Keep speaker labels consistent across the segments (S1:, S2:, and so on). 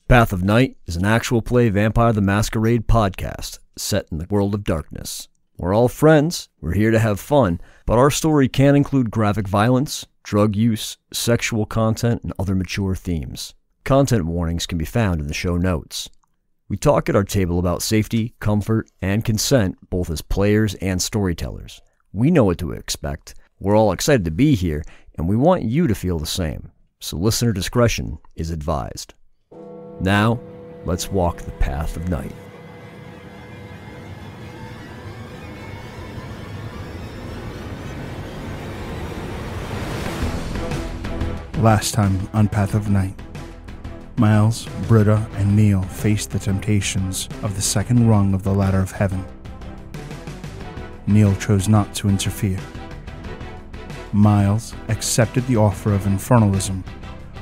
S1: Path of Night is an actual play Vampire the Masquerade podcast set in the world of darkness. We're all friends, we're here to have fun, but our story can include graphic violence, drug use, sexual content, and other mature themes. Content warnings can be found in the show notes. We talk at our table about safety, comfort, and consent, both as players and storytellers. We know what to expect, we're all excited to be here, and we want you to feel the same. So listener discretion is advised. Now, let's walk the path of night.
S2: Last time on Path of Night, Miles, Britta, and Neil faced the temptations of the second rung of the ladder of heaven. Neil chose not to interfere. Miles accepted the offer of infernalism,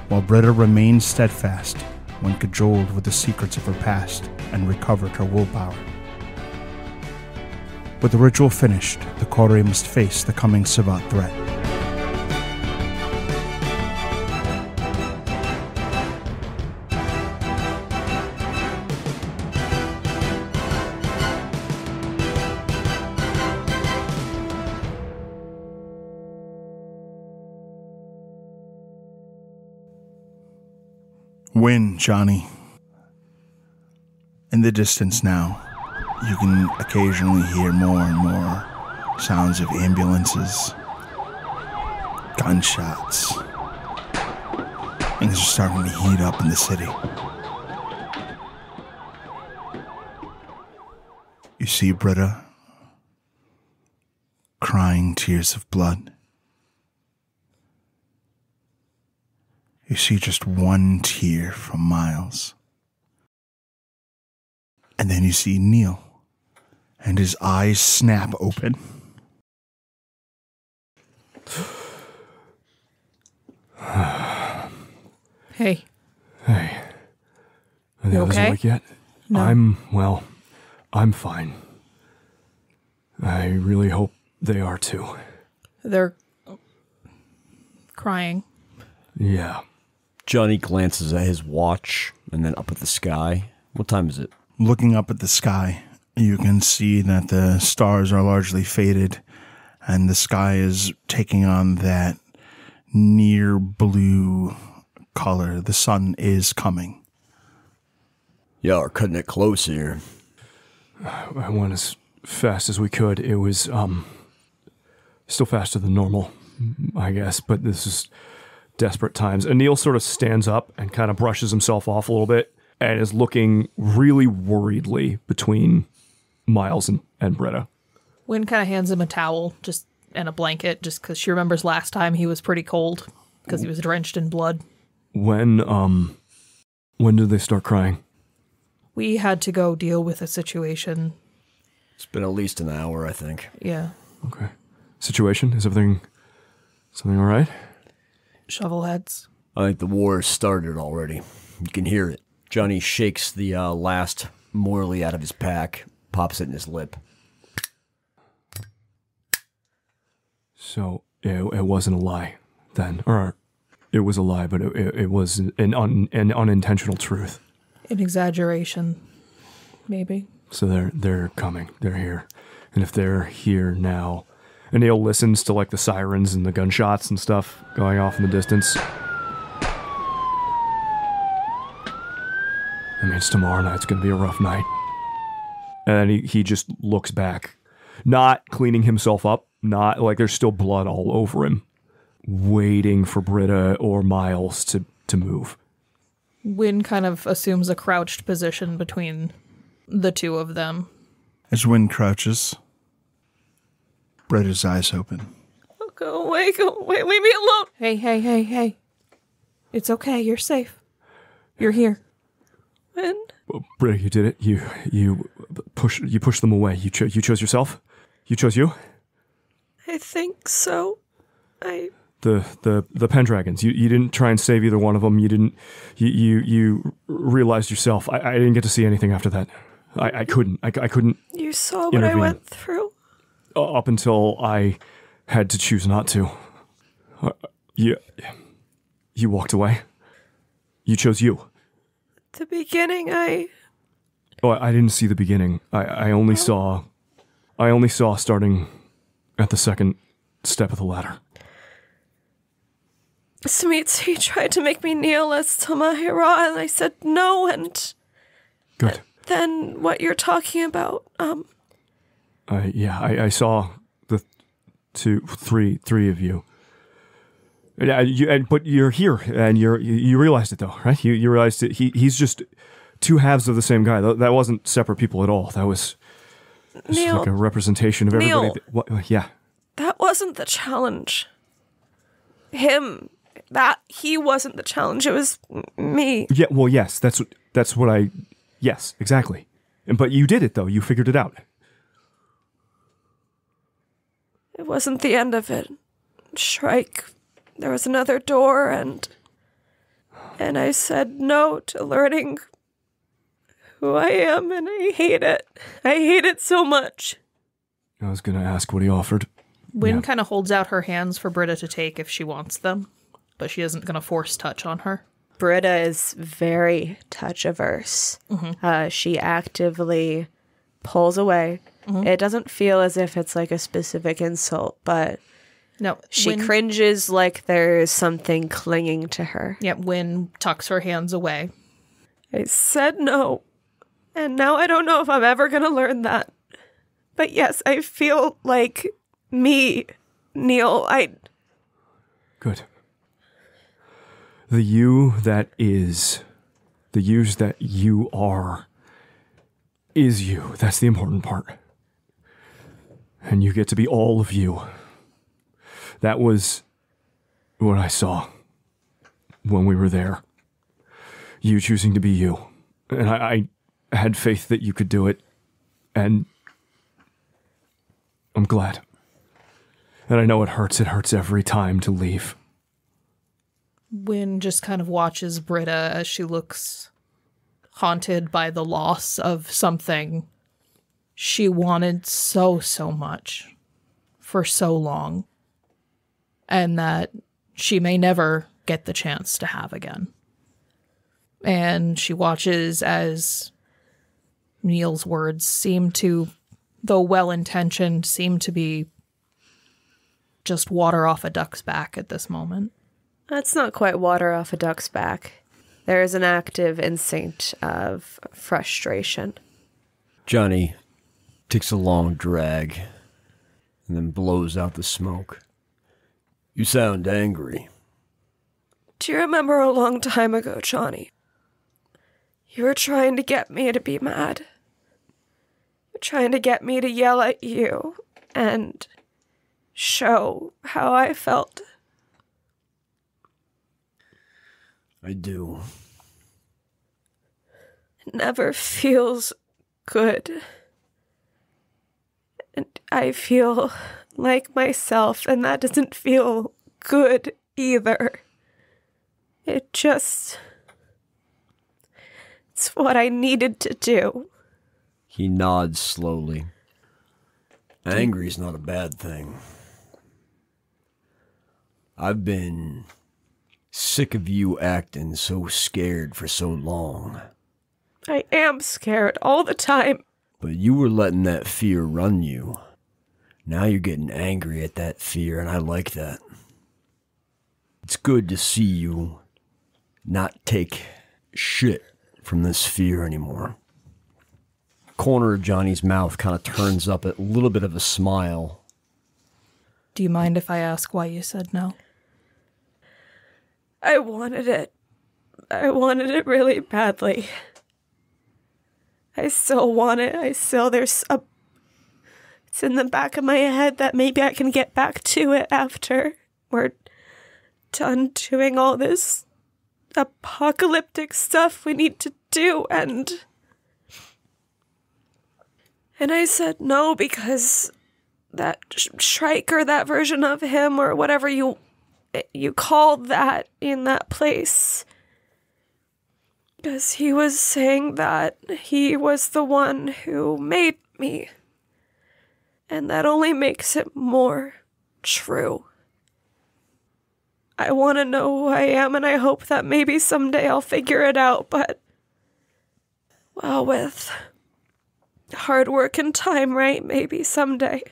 S2: while Britta remained steadfast when cajoled with the secrets of her past and recovered her willpower. With the ritual finished, the coterie must face the coming Savat threat. Wynn, Johnny. In the distance now, you can occasionally hear more and more sounds of ambulances, gunshots. Things are starting to heat up in the city. You see Britta crying tears of blood. You see just one tear from Miles. And then you see Neil, and his eyes snap open.
S3: Hey.
S4: Hey. Are the others
S3: okay?
S4: awake yet?
S3: No.
S4: I'm fine. I really hope they are too.
S3: They're crying.
S4: Yeah.
S1: Johnny glances at his watch and then up at the sky. What time is it?
S2: Looking up at the sky, you can see that the stars are largely faded, and the sky is taking on that near blue color. The sun is coming.
S1: Yeah, we're cutting it close here.
S4: I went as fast as we could. It was, still faster than normal, I guess, but this is desperate times. And Neil sort of stands up and kind of brushes himself off a little bit and is looking really worriedly between Miles and Britta.
S3: Wynn kind of hands him a towel and a blanket just because she remembers last time he was pretty cold because he was drenched in blood.
S4: When did they start crying?
S3: We had to go deal with a situation.
S1: It's been at least an hour, I think.
S3: Yeah.
S4: Okay. Situation? Is something all right?
S3: Shovelheads.
S1: I think the war has started already. You can hear it. Johnny shakes the last Morley out of his pack, pops it in his lip.
S4: So it wasn't a lie then, or it was a lie, but it was an unintentional truth.
S3: An exaggeration, maybe.
S4: So they're coming. They're here, and if they're here now, and Neil listens to like the sirens and the gunshots and stuff going off in the distance. That means tomorrow night's going to be a rough night. And then he just looks back, not cleaning himself up, not like there's still blood all over him, waiting for Britta or Miles to move.
S3: Wynn kind of assumes a crouched position between the two of them.
S2: As Wynn crouches, Britta's eyes open.
S3: Oh, go away, leave me alone. Hey. It's okay, you're safe. You're here. Wynn?
S4: Well, Britta, you did it. You pushed them away. You chose yourself? You chose you?
S5: I think so.
S4: The Pendragons. You didn't try and save either one of them. You didn't. You realized yourself. I didn't get to see anything after that. I couldn't. I couldn't.
S5: You saw what I went through?
S4: Up until I had to choose not to. You walked away. You chose you.
S5: The beginning,
S4: Oh, I didn't see the beginning. I only saw starting at the second step of the ladder.
S5: Smeetsy tried to make me kneel as Tamahira, and I said no, and...
S4: Good.
S5: Then what you're talking about,
S4: I saw the three of you. Yeah, but you're here, and you realized it though, right? You realized it. He's just two halves of the same guy. That wasn't separate people at all. That was
S5: Neil,
S4: like a representation of everybody.
S5: Neil,
S4: Yeah.
S5: That wasn't the challenge. He wasn't the challenge. It was me.
S4: Yeah. Well, yes. That's what I. Yes, exactly. But you did it though. You figured it out.
S5: It wasn't the end of it. Shrike. There was another door, and I said no to learning who I am, and I hate it. I hate it so much.
S4: I was going to ask what he offered.
S3: Wynn kind of holds out her hands for Britta to take if she wants them, but she isn't going to force touch on her.
S6: Britta is very touch averse. Mm-hmm. She actively pulls away. Mm-hmm. It doesn't feel as if it's like a specific insult, but
S3: no,
S6: she cringes like there's something clinging to her.
S3: Yeah, Wynn tucks her hands away.
S5: I said no, and now I don't know if I'm ever going to learn that. But yes, I feel like me, Neil.
S4: Good. The you that is, the yous that you are, is you. That's the important part. And you get to be all of you. That was what I saw when we were there. You choosing to be you. And I had faith that you could do it. And I'm glad. And I know it hurts. It hurts every time to leave.
S3: Wynn just kind of watches Britta as she looks haunted by the loss of something she wanted so much for so long, and that she may never get the chance to have again. And she watches as Neil's words seem to, though well-intentioned, seem to be just water off a duck's back at this moment.
S6: That's not quite water off a duck's back. There is an active instinct of frustration.
S1: Johnny takes a long drag and then blows out the smoke. You sound angry.
S5: Do you remember a long time ago, Johnny? You were trying to get me to be mad. You're trying to get me to yell at you and show how I felt.
S1: I do.
S5: It never feels good. And I feel like myself, and that doesn't feel good either. It's what I needed to do.
S1: He nods slowly. Angry's not a bad thing. I've been sick of you acting so scared for so long.
S5: I am scared all the time.
S1: But you were letting that fear run you. Now you're getting angry at that fear, and I like that. It's good to see you not take shit from this fear anymore. Corner of Johnny's mouth kind of turns up a little bit of a smile.
S3: Do you mind if I ask why you said no?
S5: I wanted it. I wanted it really badly. I still want it. It's in the back of my head that maybe I can get back to it after we're done doing all this apocalyptic stuff we need to do, and I said no because that Shrike, or that version of him, or whatever you called that in that place, because he was saying that he was the one who made me, and that only makes it more true. I want to know who I am, and I hope that maybe someday I'll figure it out, but Well, with hard work and time, right? Maybe someday.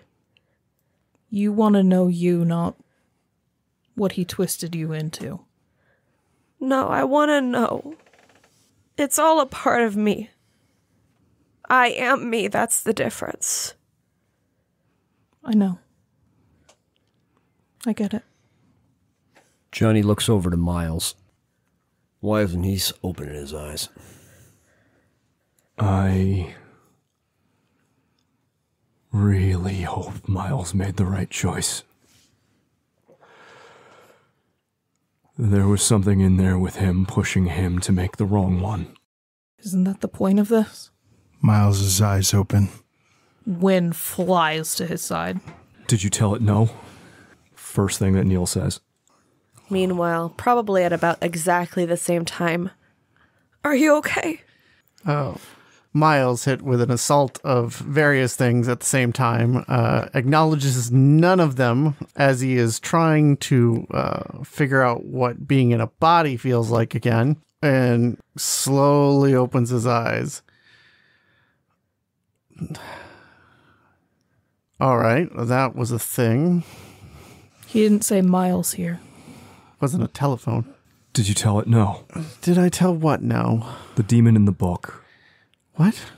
S3: You want to know you, not what he twisted you into.
S5: No, I want to know. It's all a part of me. I am me, that's the difference.
S3: I know. I get it.
S1: Johnny looks over to Miles. Why isn't he opening his eyes?
S4: I really hope Miles made the right choice. There was something in there with him pushing him to make the wrong one.
S3: Isn't that the point of this?
S2: Miles's eyes open.
S3: Wynn flies to his side.
S4: Did you tell it no? First thing that Neil says.
S6: Meanwhile, probably at about exactly the same time.
S5: Are you okay?
S7: Oh. Miles, hit with an assault of various things at the same time, acknowledges none of them as he is trying to figure out what being in a body feels like again, and slowly opens his eyes. All right, that was a thing.
S3: He didn't say Miles here.
S7: Wasn't a telephone.
S4: Did you tell it no?
S7: Did I tell what no?
S4: The demon in the book.
S7: What?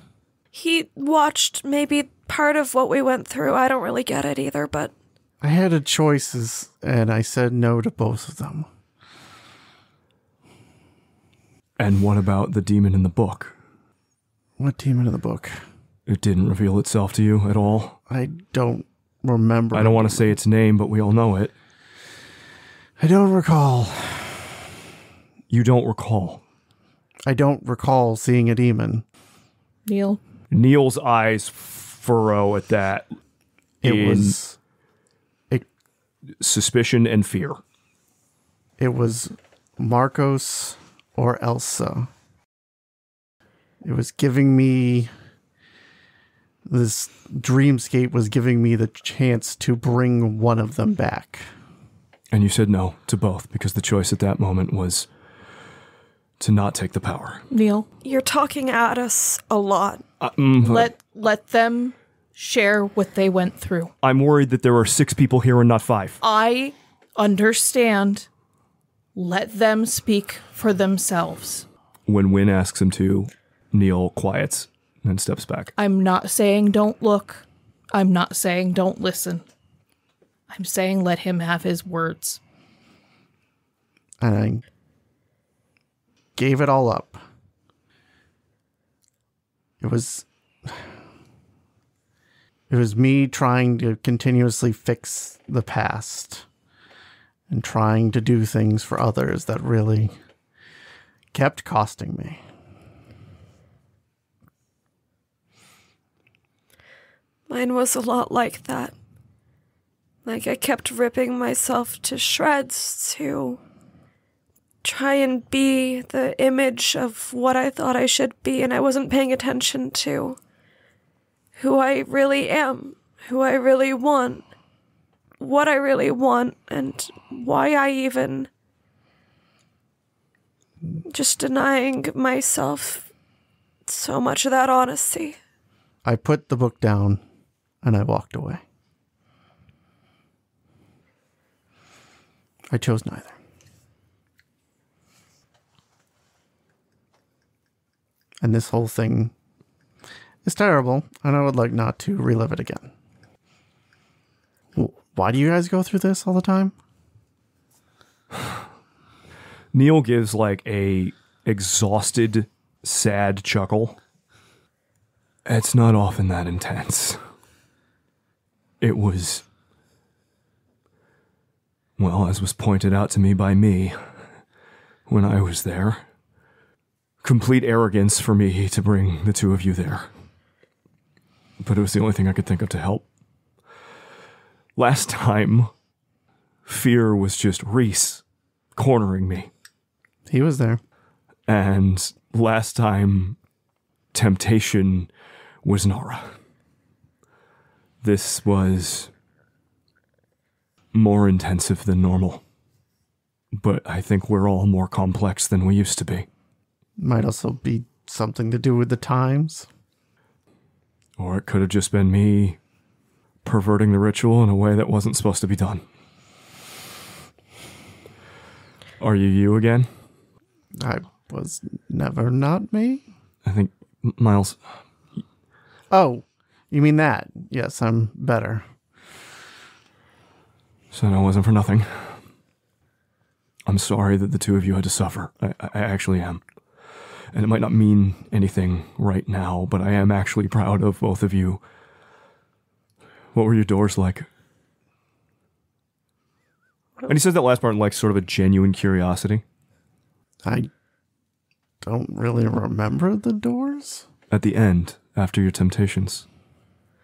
S5: He watched maybe part of what we went through. I don't really get it either, but...
S7: I had a choices, and I said no to both of them.
S4: And what about the demon in the book?
S7: What demon in the book?
S4: It didn't reveal itself to you at all?
S7: I don't remember.
S4: I don't want to say its name, but we all know it.
S7: I don't recall.
S4: You don't recall?
S7: I don't recall seeing a demon.
S3: Neil?
S4: Neil's eyes furrow at that.
S7: It was
S4: suspicion and fear.
S7: It was Marcos or Elsa. It was giving me... This dreamscape was giving me the chance to bring one of them back.
S4: And you said no to both because the choice at that moment was to not take the power.
S3: Neil?
S5: You're talking at us a lot.
S3: Let them share what they went through.
S4: I'm worried that there are 6 people here and not 5.
S3: I understand. Let them speak for themselves.
S4: When Wynn asks him to, Neil quiets and steps back.
S3: I'm not saying don't look. I'm not saying don't listen. I'm saying let him have his words.
S7: And I gave it all up. It was me trying to continuously fix the past and trying to do things for others that really kept costing me.
S5: Mine was a lot like that. Like, I kept ripping myself to shreds to try and be the image of what I thought I should be, and I wasn't paying attention to who I really am, who I really want, what I really want, and why I even... Just denying myself so much of that honesty.
S7: I put the book down and I walked away. I chose neither. And this whole thing is terrible, and I would like not to relive it again. Why do you guys go through this all the time?
S4: Neil gives like a exhausted, sad chuckle. It's not often that intense. It was, well, as was pointed out to me by me when I was there, complete arrogance for me to bring the two of you there. But it was the only thing I could think of to help. Last time, fear was just Reese cornering me.
S7: He was there.
S4: And last time, temptation was Nara. This was more intensive than normal. But I think we're all more complex than we used to be.
S7: Might also be something to do with the times?
S4: Or it could have just been me perverting the ritual in a way that wasn't supposed to be done. Are you again?
S7: I was never not me.
S4: I think, Miles...
S7: Oh, you mean that? Yes, I'm better.
S4: So no, it wasn't for nothing. I'm sorry that the two of you had to suffer. I actually am. And it might not mean anything right now, but I am actually proud of both of you. What were your doors like? And he says that last part in like sort of a genuine curiosity.
S7: I don't really remember the doors.
S4: At the end, after your temptations,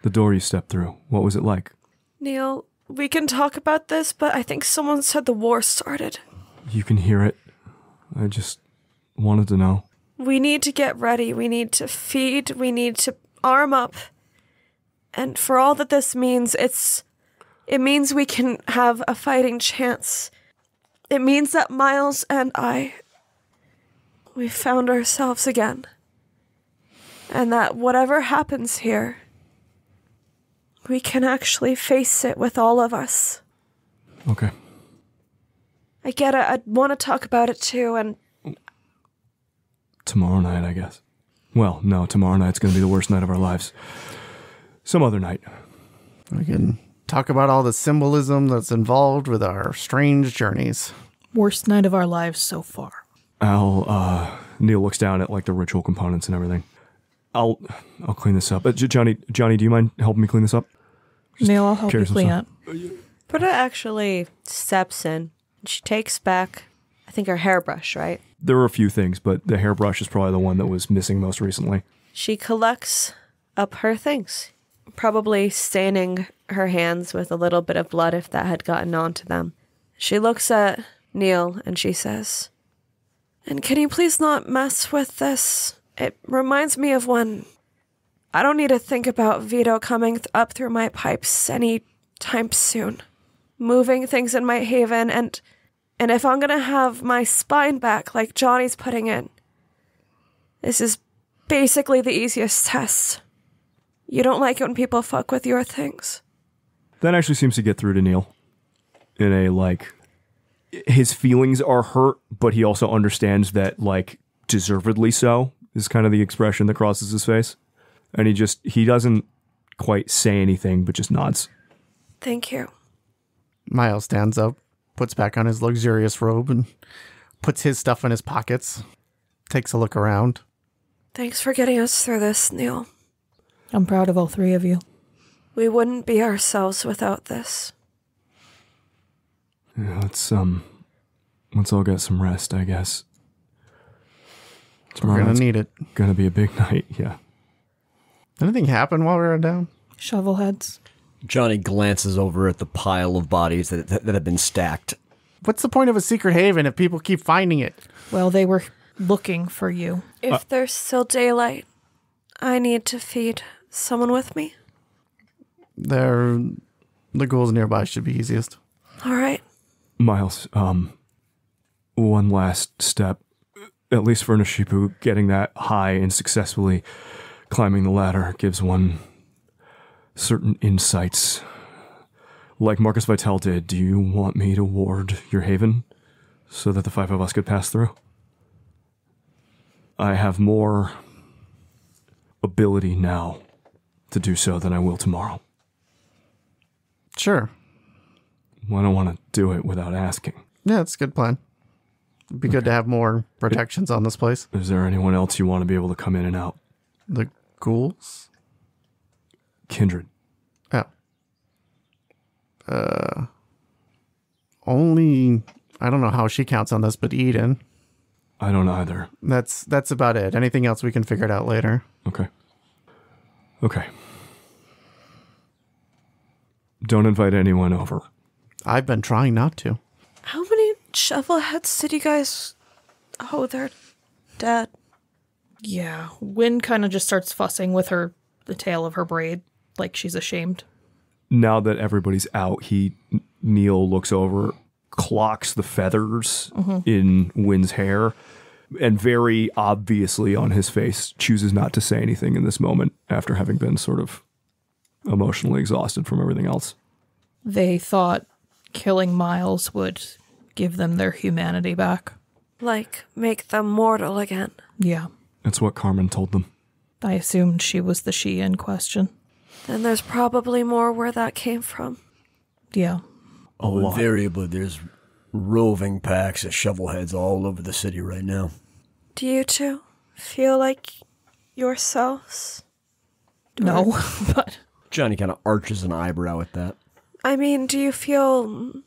S4: the door you stepped through, what was it like?
S5: Neil, we can talk about this, but I think someone said the war started.
S4: You can hear it. I just wanted to know.
S5: We need to get ready. We need to feed. We need to arm up. And for all that this means, it means we can have a fighting chance. It means that Miles and we found ourselves again. And that whatever happens here, we can actually face it with all of us.
S4: Okay.
S5: I get it. I want to talk about it too, and...
S4: Tomorrow night, I guess. Well, no, tomorrow night's going to be the worst night of our lives. Some other night.
S7: We can talk about all the symbolism that's involved with our strange journeys.
S3: Worst night of our lives so far.
S4: Neil looks down at like the ritual components and everything. I'll clean this up. Johnny, do you mind helping me clean this up?
S3: Neil, I'll help you clean up.
S6: Britta actually steps in. She takes back, I think, her hairbrush, right?
S4: There were a few things, but the hairbrush is probably the one that was missing most recently.
S6: She collects up her things, probably staining her hands with a little bit of blood if that had gotten onto them. She looks at Neil and she says, "And can you please not mess with this? It reminds me of when I don't need to think about Vito coming up through my pipes any time soon. Moving things in my haven, and if I'm gonna have my spine back like Johnny's putting in, this is basically the easiest test. You don't like it when people fuck with your things."
S4: That actually seems to get through to Neil. In a, like, his feelings are hurt, but he also understands that, like, deservedly so, is kind of the expression that crosses his face. And he doesn't quite say anything, but just nods.
S5: Thank you.
S7: Miles stands up, puts back on his luxurious robe, and puts his stuff in his pockets. Takes a look around.
S5: Thanks for getting us through this, Neil.
S3: I'm proud of all three of you.
S5: We wouldn't be ourselves without this.
S4: Yeah, let's all get some rest, I guess.
S7: We're gonna need it.
S4: Gonna be a big night, yeah.
S7: Anything happen while we were down?
S3: Shovelheads.
S1: Johnny glances over at the pile of bodies that have been stacked.
S7: What's the point of a secret haven if people keep finding it?
S3: Well, they were looking for you.
S5: If there's still daylight, I need to feed someone with me.
S7: The ghouls nearby should be easiest.
S5: All right.
S4: Miles, one last step. At least for Nishipu, getting that high and successfully climbing the ladder gives one certain insights. Like Marcus Vitale did, do you want me to ward your haven so that the five of us could pass through? I have more ability now to do so than I will tomorrow.
S7: Sure.
S4: I don't want to do it without asking.
S7: Yeah, it's a good plan. It'd be good to have more protections on this place.
S4: Is there anyone else you want to be able to come in and out?
S7: The ghouls?
S4: Kindred.
S7: Oh. Only, I don't know how she counts on this, but Eden.
S4: I don't either.
S7: That's about it. Anything else, we can figure it out later.
S4: Okay. Don't invite anyone over.
S7: I've been trying not to.
S5: How many shovelheads did you guys... Oh, they're dead.
S3: Yeah. Wynn kind of just starts fussing with the tail of her braid, like she's ashamed.
S4: Now that everybody's out, Neil looks over, clocks the feathers in Wynn's hair, and very obviously on his face chooses not to say anything in this moment after having been sort of emotionally exhausted from everything else.
S3: They thought killing Miles would give them their humanity back.
S5: Like, make them mortal again.
S3: Yeah.
S4: That's what Carmen told them.
S3: I assumed she was the she in question.
S5: Then there's probably more where that came from.
S3: Yeah.
S1: Oh, invariably, there's roving packs of shovelheads all over the city right now.
S5: Do you two feel like yourselves?
S3: No, but...
S1: Johnny kind of arches an eyebrow at that.
S5: I mean, do you feel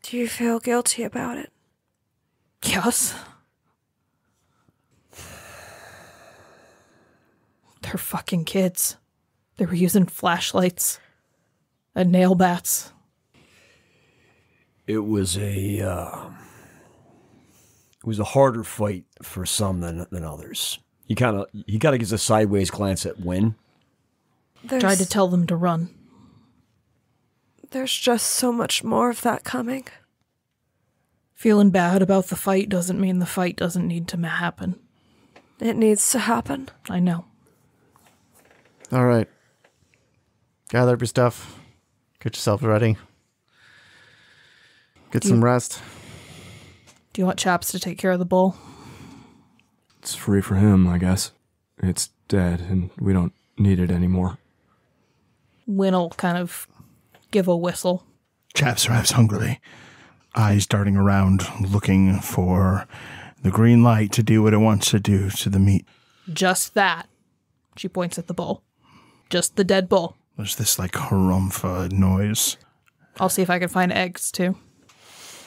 S5: guilty about it?
S3: Yes. They're fucking kids. They were using flashlights and nail bats.
S1: It was a harder fight for some than others. He kind of gives a sideways glance at Wynn.
S3: Tried to tell them to run.
S5: There's just so much more of that coming.
S3: Feeling bad about the fight doesn't mean the fight doesn't need to happen.
S5: It needs to happen.
S3: I know.
S7: All right. Gather up your stuff. Get yourself ready. Get some rest.
S3: Do you want Chaps to take care of the bull?
S4: It's free for him, I guess. It's dead, and we don't need it anymore.
S3: Wynn'll kind of give a whistle.
S2: Chaps arrives hungrily, eyes darting around, looking for the green light to do what it wants to do to the meat.
S3: Just that. She points at the bull. Just the dead bull.
S2: There's this like harumph noise.
S3: I'll see if I can find eggs, too.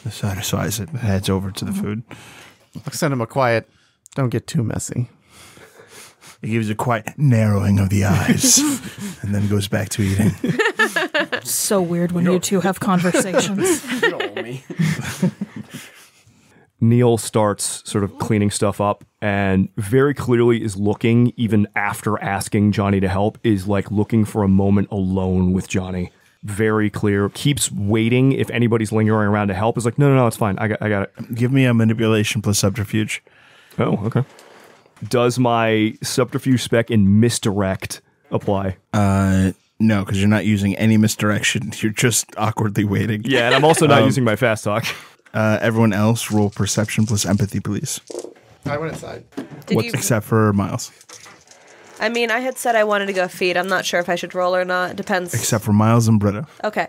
S2: The satisfies it, heads over to the food.
S7: I'll send him a quiet, don't get too messy.
S2: He gives a quiet narrowing of the eyes and then goes back to eating.
S3: So weird when you two have conversations.
S4: Neil starts sort of cleaning stuff up and very clearly is looking, even after asking Johnny to help, is like looking for a moment alone with Johnny. Very clear. Keeps waiting if anybody's lingering around to help. Is like, no, it's fine. I got it.
S2: Give me a manipulation plus subterfuge.
S4: Oh, okay. Does my subterfuge spec in misdirect apply?
S2: No, because you're not using any misdirection. You're just awkwardly waiting.
S4: Yeah, and I'm also not using my fast talk.
S2: Everyone else roll perception plus empathy, please.
S7: I went inside.
S2: Except for Miles.
S6: I mean, I had said I wanted to go feed. I'm not sure if I should roll or not. It depends.
S2: Except for Miles and Britta.
S6: Okay.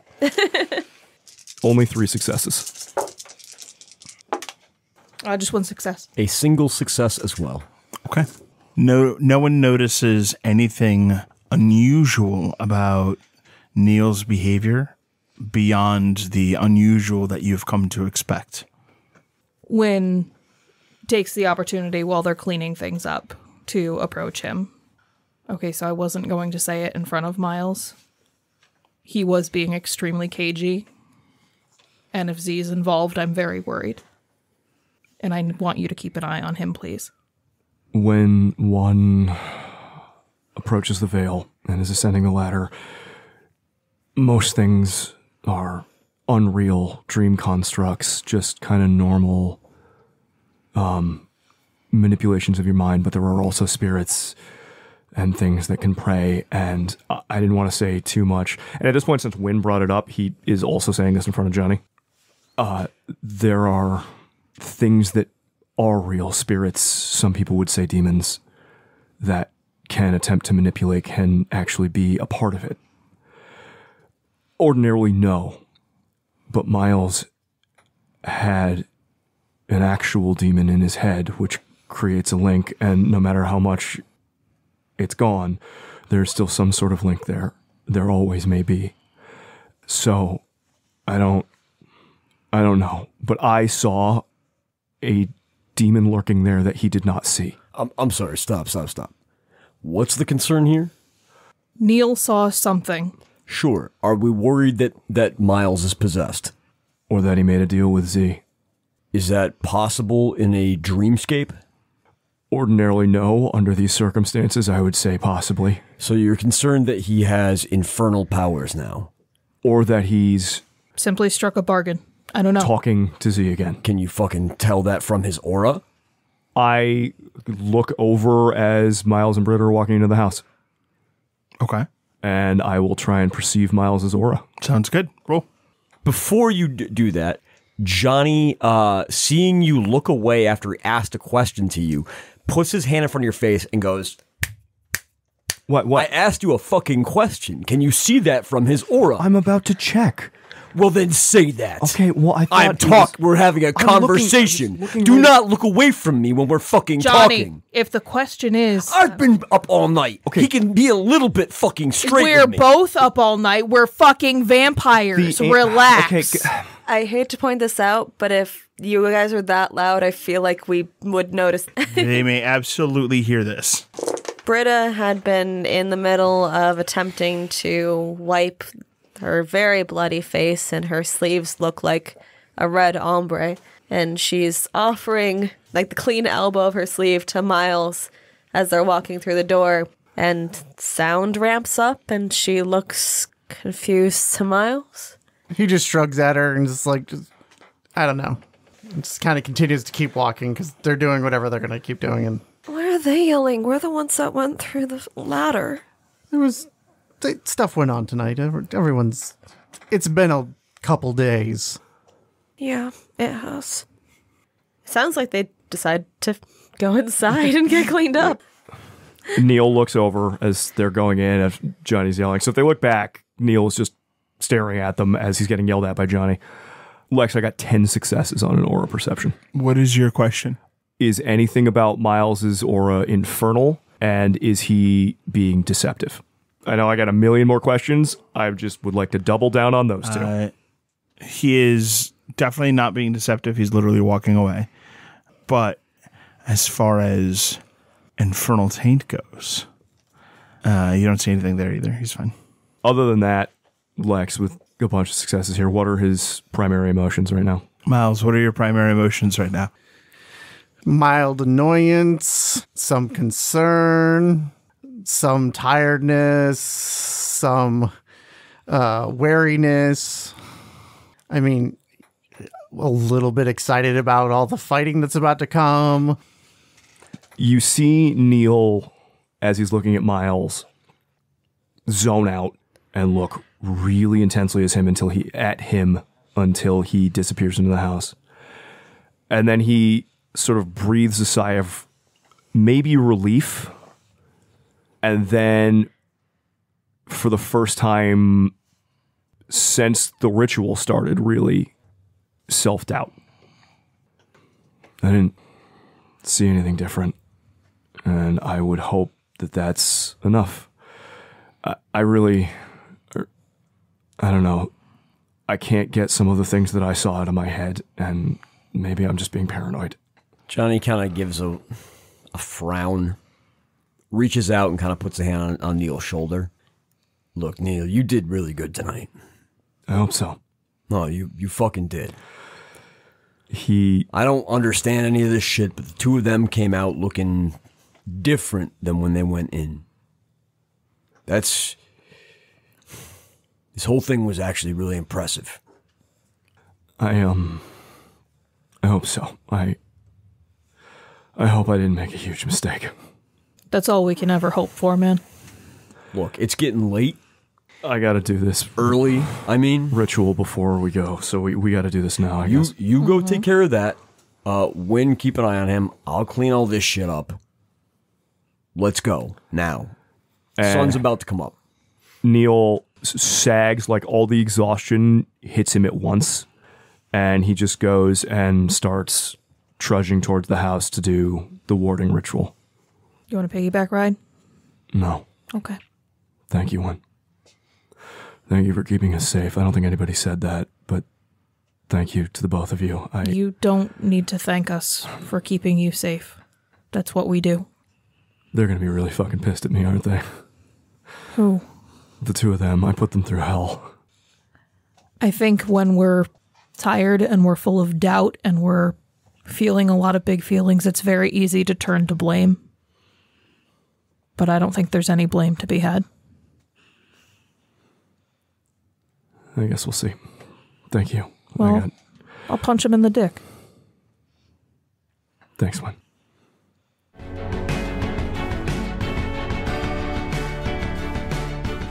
S4: Only 3 successes.
S3: Just one success.
S1: A single success as well.
S2: Okay. No one notices anything unusual about Neil's behavior beyond the unusual that you've come to expect.
S3: Wynn takes the opportunity while they're cleaning things up to approach him. Okay, so I wasn't going to say it in front of Miles. He was being extremely cagey. And if Z's involved, I'm very worried. And I want you to keep an eye on him, please.
S4: When one approaches the veil and is ascending the ladder, most things are unreal dream constructs, just kind of normal manipulations of your mind, but there are also spirits and things that can prey, and I didn't want to say too much. And at this point, since Wynn brought it up, he is also saying this in front of Johnny. There are things that are real spirits, some people would say demons, that can attempt to manipulate, can actually be a part of it. Ordinarily, no. But Miles had an actual demon in his head, which creates a link, and no matter how much it's gone, there's still some sort of link there. There always may be. So, I don't know. But I saw a demon lurking there that he did not see.
S1: I'm sorry. Stop. What's the concern here?
S3: Neil saw something.
S1: Sure. Are we worried that Miles is possessed?
S4: Or that he made a deal with Z?
S1: Is that possible in a dreamscape?
S4: Ordinarily, no. Under these circumstances, I would say possibly.
S1: So you're concerned that he has infernal powers now?
S4: Or that he's...
S3: Simply struck a bargain. I don't know.
S4: talking to Z again.
S1: Can you fucking tell that from his aura?
S4: I look over as Miles and Britta are walking into the house,
S2: Okay.
S4: and I will try and perceive Miles's aura.
S2: Sounds good. Roll.
S1: Before you do that, Johnny, seeing you look away after he asked a question to you, puts his hand in front of your face and goes,
S4: What?
S1: I asked you a fucking question. Can you see that from his aura?
S4: I'm about to check.
S1: Well, then say that.
S4: Okay, well, I thought
S1: We're having a conversation. Do not look away from me when we're fucking
S3: Johnny,
S1: talking.
S3: if the question is,
S1: I've been up all night.
S4: Okay.
S1: He can be a little bit fucking straight
S3: we're
S1: with me.
S3: both up all night. We're fucking vampires. Relax.
S4: Okay,
S6: I hate to point this out, but if you guys are that loud, I feel like we would notice.
S2: They may absolutely hear this.
S6: Britta had been in the middle of attempting to wipe her very bloody face, and her sleeves look like a red ombre. And she's offering like the clean elbow of her sleeve to Miles as they're walking through the door. And sound ramps up, and she looks confused to Miles.
S7: He just shrugs at her and just I don't know. Just kind of continues to keep walking because they're doing whatever they're going to keep doing. And
S5: Why are they yelling? We're the ones that went through the ladder.
S7: stuff went on tonight. It's been a couple days.
S5: Yeah, it has.
S6: Sounds like they decide to go inside and get cleaned up.
S4: Neil looks over as they're going in, as Johnny's yelling. So if they look back, Neil's just staring at them as he's getting yelled at by Johnny. Lex, I got 10 successes on an aura perception.
S2: What is your question?
S4: Is anything about Miles's aura infernal, and is he being deceptive? I know I got a million more questions. I just would like to double down on those two.
S2: He is definitely not being deceptive. He's literally walking away. But as far as infernal taint goes, you don't see anything there either. He's fine.
S4: Other than that, Lex, with a bunch of successes here, what are his primary emotions right now?
S2: Miles, what are your primary emotions right now?
S7: Mild annoyance, some concern, some tiredness, some wariness. I mean, a little bit excited about all the fighting that's about to come.
S4: You see Neil, as he's looking at Miles, zone out and look really intensely until he disappears into the house. And then he sort of breathes a sigh of maybe relief. And then for the first time since the ritual started, really self-doubt. I didn't see anything different. And I would hope that that's enough. I don't know. I can't get some of the things that I saw out of my head, and maybe I'm just being paranoid.
S1: Johnny kind of gives a frown, reaches out and kind of puts a hand on Neil's shoulder. Look, Neil, you did really good tonight.
S4: I hope so.
S1: No, you fucking did.
S4: I
S1: don't understand any of this shit, but the two of them came out looking different than when they went in. This whole thing was actually really impressive.
S4: I hope so. I hope I didn't make a huge mistake.
S3: That's all we can ever hope for, man.
S1: Look, it's getting late.
S4: I got to do this
S1: early. I mean,
S4: ritual before we go, so we got to do this now. I guess
S1: you go take care of that. Wynn, keep an eye on him. I'll clean all this shit up. Let's go now. Sun's about to come up.
S4: Neil sags, like all the exhaustion hits him at once, and he just goes and starts trudging towards the house to do the warding ritual.
S3: You want a piggyback ride?
S4: No.
S3: Okay.
S4: Thank you, Wynn. Thank you for keeping us safe. I don't think anybody said that, but thank you to the both of you.
S3: You don't need to thank us for keeping you safe. That's what we do.
S4: They're going to be really fucking pissed at me, aren't they?
S3: Who?
S4: The two of them. I put them through hell.
S3: I think when we're tired and we're full of doubt and we're feeling a lot of big feelings, it's very easy to turn to blame. But I don't think there's any blame to be had.
S4: I guess we'll see. Thank you.
S3: Well, I'll punch him in the dick.
S4: Thanks, Wynn.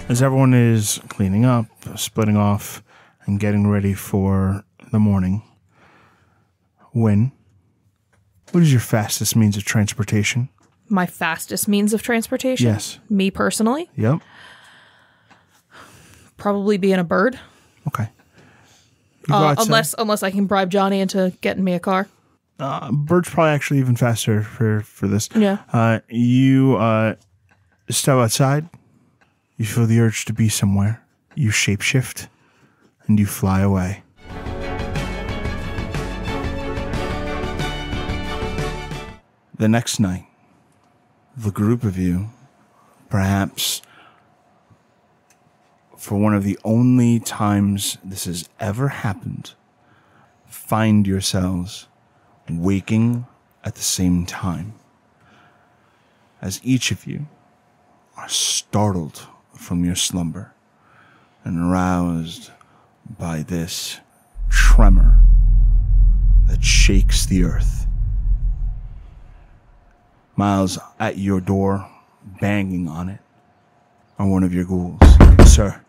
S2: As everyone is cleaning up, splitting off, and getting ready for the morning, Wynn, what is your fastest means of transportation?
S3: My fastest means of transportation?
S2: Yes.
S3: Me personally?
S2: Yep.
S3: Probably being a bird.
S2: Okay. You go outside.
S3: Unless I can bribe Johnny into getting me a car.
S2: Bird's probably actually even faster for this.
S3: Yeah.
S2: You step outside. You feel the urge to be somewhere. You shapeshift, and you fly away. The next night, the group of you, perhaps for one of the only times this has ever happened, find yourselves waking at the same time, as each of you are startled from your slumber and aroused by this tremor that shakes the earth. Miles, at your door, banging on it, are one of your ghouls. Sir,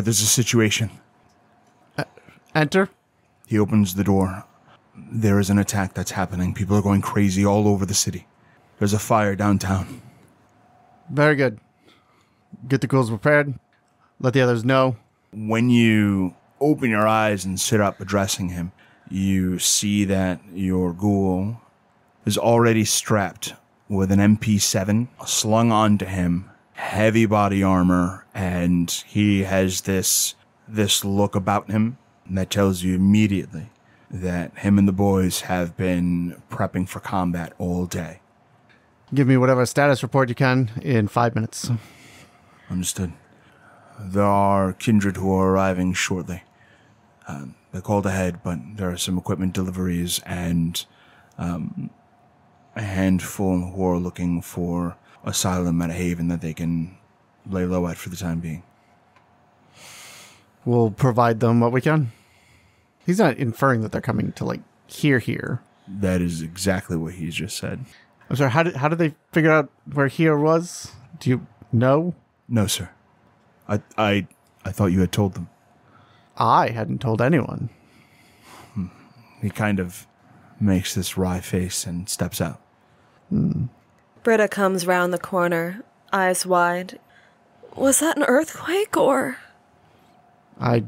S2: there's a situation.
S7: Enter.
S2: He opens the door. There is an attack that's happening. People are going crazy all over the city. There's a fire downtown.
S7: Very good. Get the ghouls prepared. Let the others know.
S2: When you open your eyes and sit up addressing him, you see that your ghoul is already strapped with an MP7 slung onto him, heavy body armor, and he has this look about him that tells you immediately that him and the boys have been prepping for combat all day.
S7: Give me whatever status report you can in 5 minutes.
S2: Understood. There are kindred who are arriving shortly. They called ahead, but there are some equipment deliveries and a handful who are looking for asylum at a haven that they can lay low at for the time being.
S7: We'll provide them what we can. He's not inferring that they're coming to, here.
S2: That is exactly what he's just said.
S7: I'm sorry, how did they figure out where here was? Do you know?
S2: No, sir. I thought you had told them.
S7: I hadn't told anyone.
S2: He kind of makes this wry face and steps out.
S6: Britta comes round the corner, eyes wide. Was that an earthquake or?
S7: I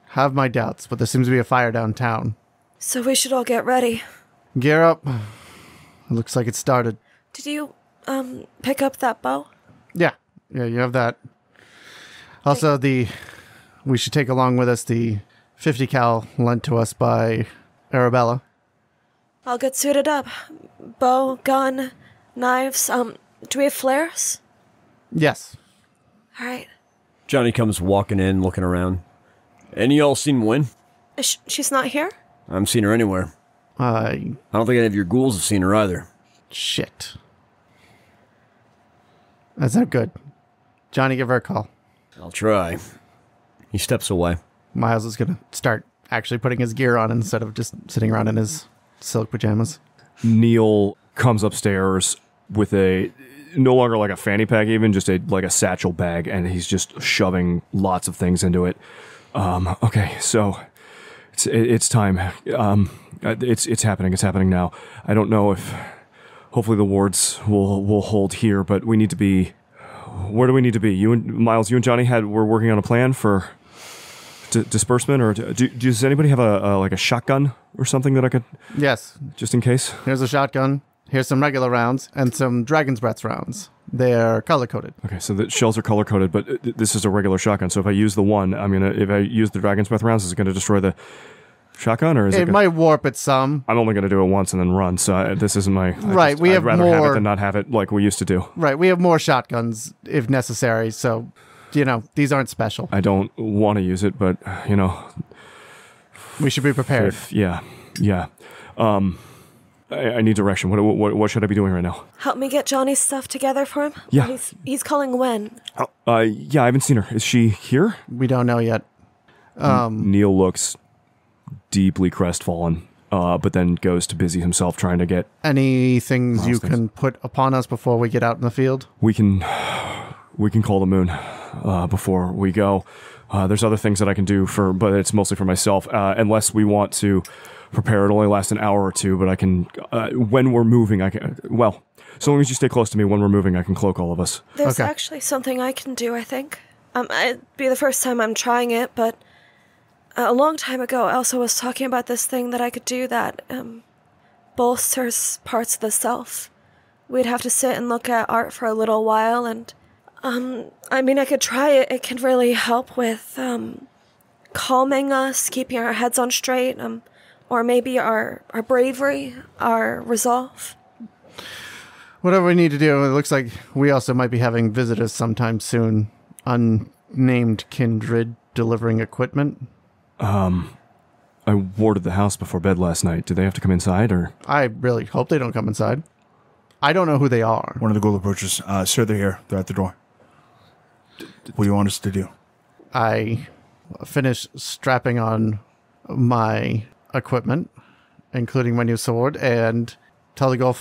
S7: have my doubts, but there seems to be a fire downtown.
S6: So we should all get ready.
S7: Gear up. It looks like it started.
S6: Did you, pick up that bow?
S7: Yeah, you have that. Also, we should take along with us the 50 cal lent to us by Arabella.
S6: I'll get suited up. Bow, gun, knives. Do we have flares?
S7: Yes.
S6: All right.
S1: Johnny comes walking in, looking around. Any of y'all seen Wynn?
S6: She's not here?
S1: I haven't seen her anywhere. I don't think any of your ghouls have seen her either.
S7: Shit. That's not good. Johnny, give her a call.
S1: I'll try. He steps away.
S7: Miles is going to start actually putting his gear on instead of just sitting around in his silk pajamas.
S4: Neil comes upstairs with no longer like a fanny pack even, just a satchel bag, and he's just shoving lots of things into it. Okay, so it's time. It's happening. It's happening now. I don't know if hopefully the wards will hold here, but we need to be. Where do we need to be? You and Miles, you and Johnny were working on a plan for disbursement, or does anybody have a shotgun or something that I could?
S7: Yes,
S4: just in case.
S7: Here's a shotgun. Here's some regular rounds and some Dragon's Breath rounds. They're color-coded.
S4: Okay, so the shells are color-coded, but this is a regular shotgun. So if I use the one, if I use the Dragon's Breath rounds, is it going to destroy the shotgun, or is it
S7: might warp it some.
S4: I'm only going to do it once and then run, so this isn't my...
S7: Right,
S4: I'd rather have it than not have it like we used to do.
S7: Right, we have more shotguns if necessary, so, these aren't special.
S4: I don't want to use it, but,
S7: we should be prepared.
S4: Yeah. I need direction. What should I be doing right now?
S6: Help me get Johnny's stuff together for him?
S4: Yeah.
S6: He's calling Wynn.
S4: Yeah, I haven't seen her. Is she here?
S7: We don't know yet.
S4: Neil looks deeply crestfallen, but then goes to busy himself trying to get...
S7: Any things you can put upon us before we get out in the field?
S4: We can call the moon before we go. There's other things that I can do but it's mostly for myself, unless we want to prepare. It only lasts an hour or two, but I can, when we're moving, so long as you stay close to me, when we're moving, I can cloak all of us.
S5: There's
S7: Okay.
S5: actually something I can do, I think. It'd be the first time I'm trying it, but a long time ago, Elsa was talking about this thing that I could do that bolsters parts of the self. We'd have to sit and look at art for a little while, and I could try it. It can really help with calming us, keeping our heads on straight, or maybe our bravery, our resolve.
S7: Whatever we need to do. It looks like we also might be having visitors sometime soon. Unnamed kindred delivering equipment.
S4: I warded the house before bed last night. Do they have to come inside, or?
S7: I really hope they don't come inside. I don't know who they are.
S2: One of the ghoul approaches. Sir, they're here. They're at the door. What do you want us to do?
S7: I finish strapping on my equipment, including my new sword, and tell the ghoul,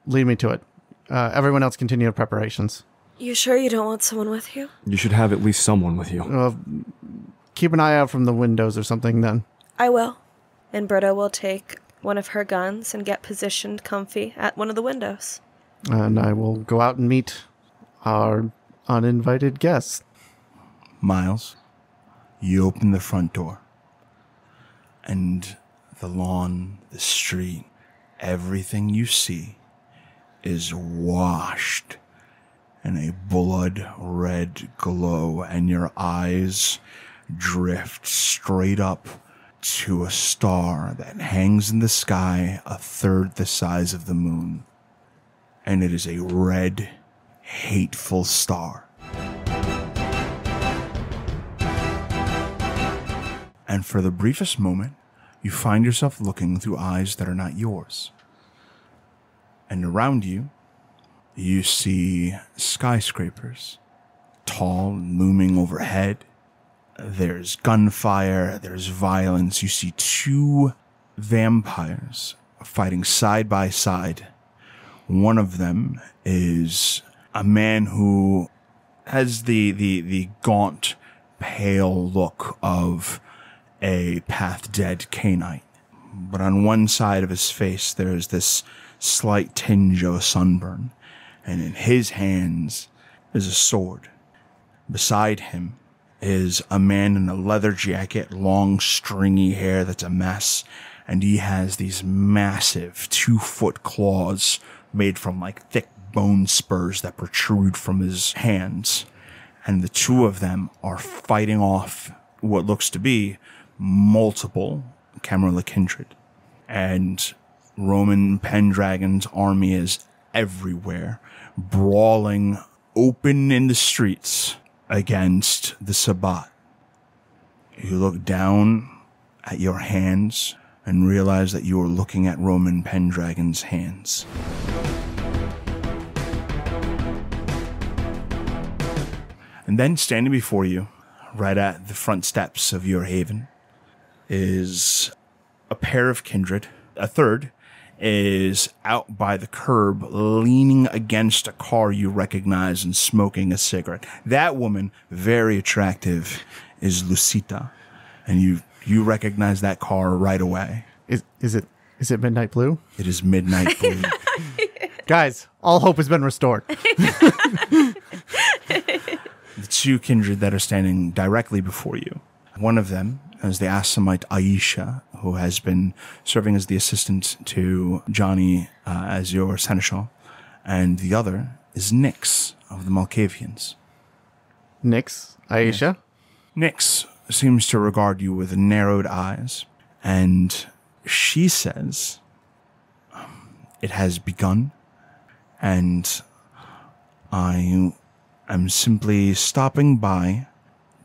S7: lead me to it. Everyone else continue preparations.
S5: You sure you don't want someone with you?
S4: You should have at least someone with you.
S7: Keep an eye out from the windows or something then.
S5: I will. And Britta will take one of her guns and get positioned comfy at one of the windows.
S7: And I will go out and meet our uninvited guests.
S2: Miles, you open the front door. And the lawn, the street, everything you see is washed in a blood-red glow, and your eyes drift straight up to a star that hangs in the sky a third the size of the moon. And it is a red, hateful star. And for the briefest moment, you find yourself looking through eyes that are not yours. And around you, you see skyscrapers, tall and looming overhead. There's gunfire, there's violence. You see two vampires fighting side by side. One of them is a man who has the gaunt, pale look of a path-dead canine. But on one side of his face, there's this slight tinge of a sunburn. And in his hands is a sword. Beside him is a man in a leather jacket, long stringy hair that's a mess, and he has these massive 2-foot claws made from like thick bone spurs that protrude from his hands. And the two of them are fighting off what looks to be multiple Camarilla kindred. And Roman Pendragon's army is everywhere, brawling open in the streets against the Sabbat. You look down at your hands and realize that you are looking at Roman Pendragon's hands. And then standing before you, right at the front steps of your haven, is a pair of kindred. A third is out by the curb, leaning against a car you recognize and smoking a cigarette. That woman, very attractive, is Lucita. And you recognize that car right away.
S7: Is it Midnight Blue?
S2: It is Midnight Blue.
S7: Guys, all hope has been restored.
S2: The two kindred that are standing directly before you. One of them is the Assamite Aisha, who has been serving as the assistant to Johnny as your seneschal. And the other is Nyx of the Malkavians.
S7: Nyx? Aisha?
S2: Nyx seems to regard you with narrowed eyes, and she says, "It has begun, and I am simply stopping by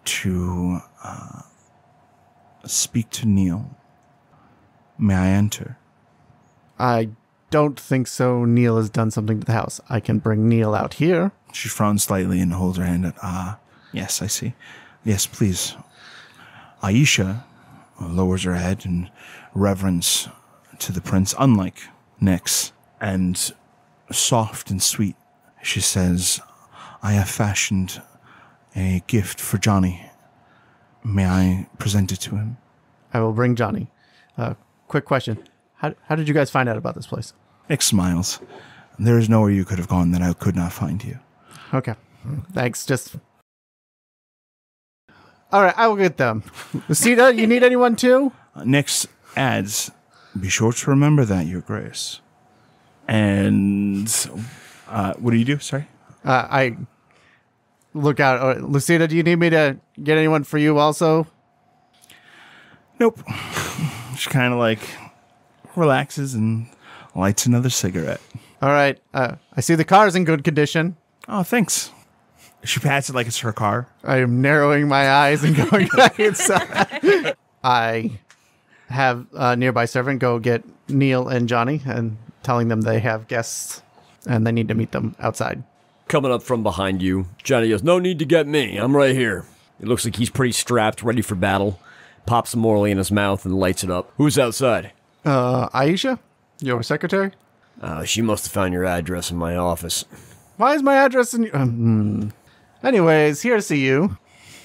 S2: to speak to Neil. May I enter?"
S7: I don't think so. Neil has done something to the house. I can bring Neil out here.
S2: She frowns slightly and holds her hand out. Yes, I see. Yes, please. Aisha lowers her head in reverence to the prince, unlike Nyx, and soft and sweet, she says, I have fashioned a gift for Johnny. May I present it to him?
S7: I will bring Johnny. Quick question. How did you guys find out about this place?
S2: Nyx smiles. There is nowhere you could have gone that I could not find you.
S7: Okay. Thanks. All right, I will get them. Lucida, you need anyone too?
S2: Nyx adds, be sure to remember that, Your Grace. And what do you do? Sorry?
S7: I look out. Lucida, do you need me to get anyone for you also?
S2: Nope. She kind of like relaxes and lights another cigarette.
S7: All right. I see the car's in good condition.
S2: Oh, thanks. She pats it like it's her car.
S7: I am narrowing my eyes and going back inside. I have a nearby servant go get Neil and Johnny and telling them they have guests and they need to meet them outside.
S1: Coming up from behind you, Johnny goes, no need to get me. I'm right here. It looks like he's pretty strapped, ready for battle. Pops some Morley in his mouth and lights it up. Who's outside?
S7: Aisha, your secretary?
S1: She must have found your address in my office.
S7: Why is my address in... Anyways, here to see you.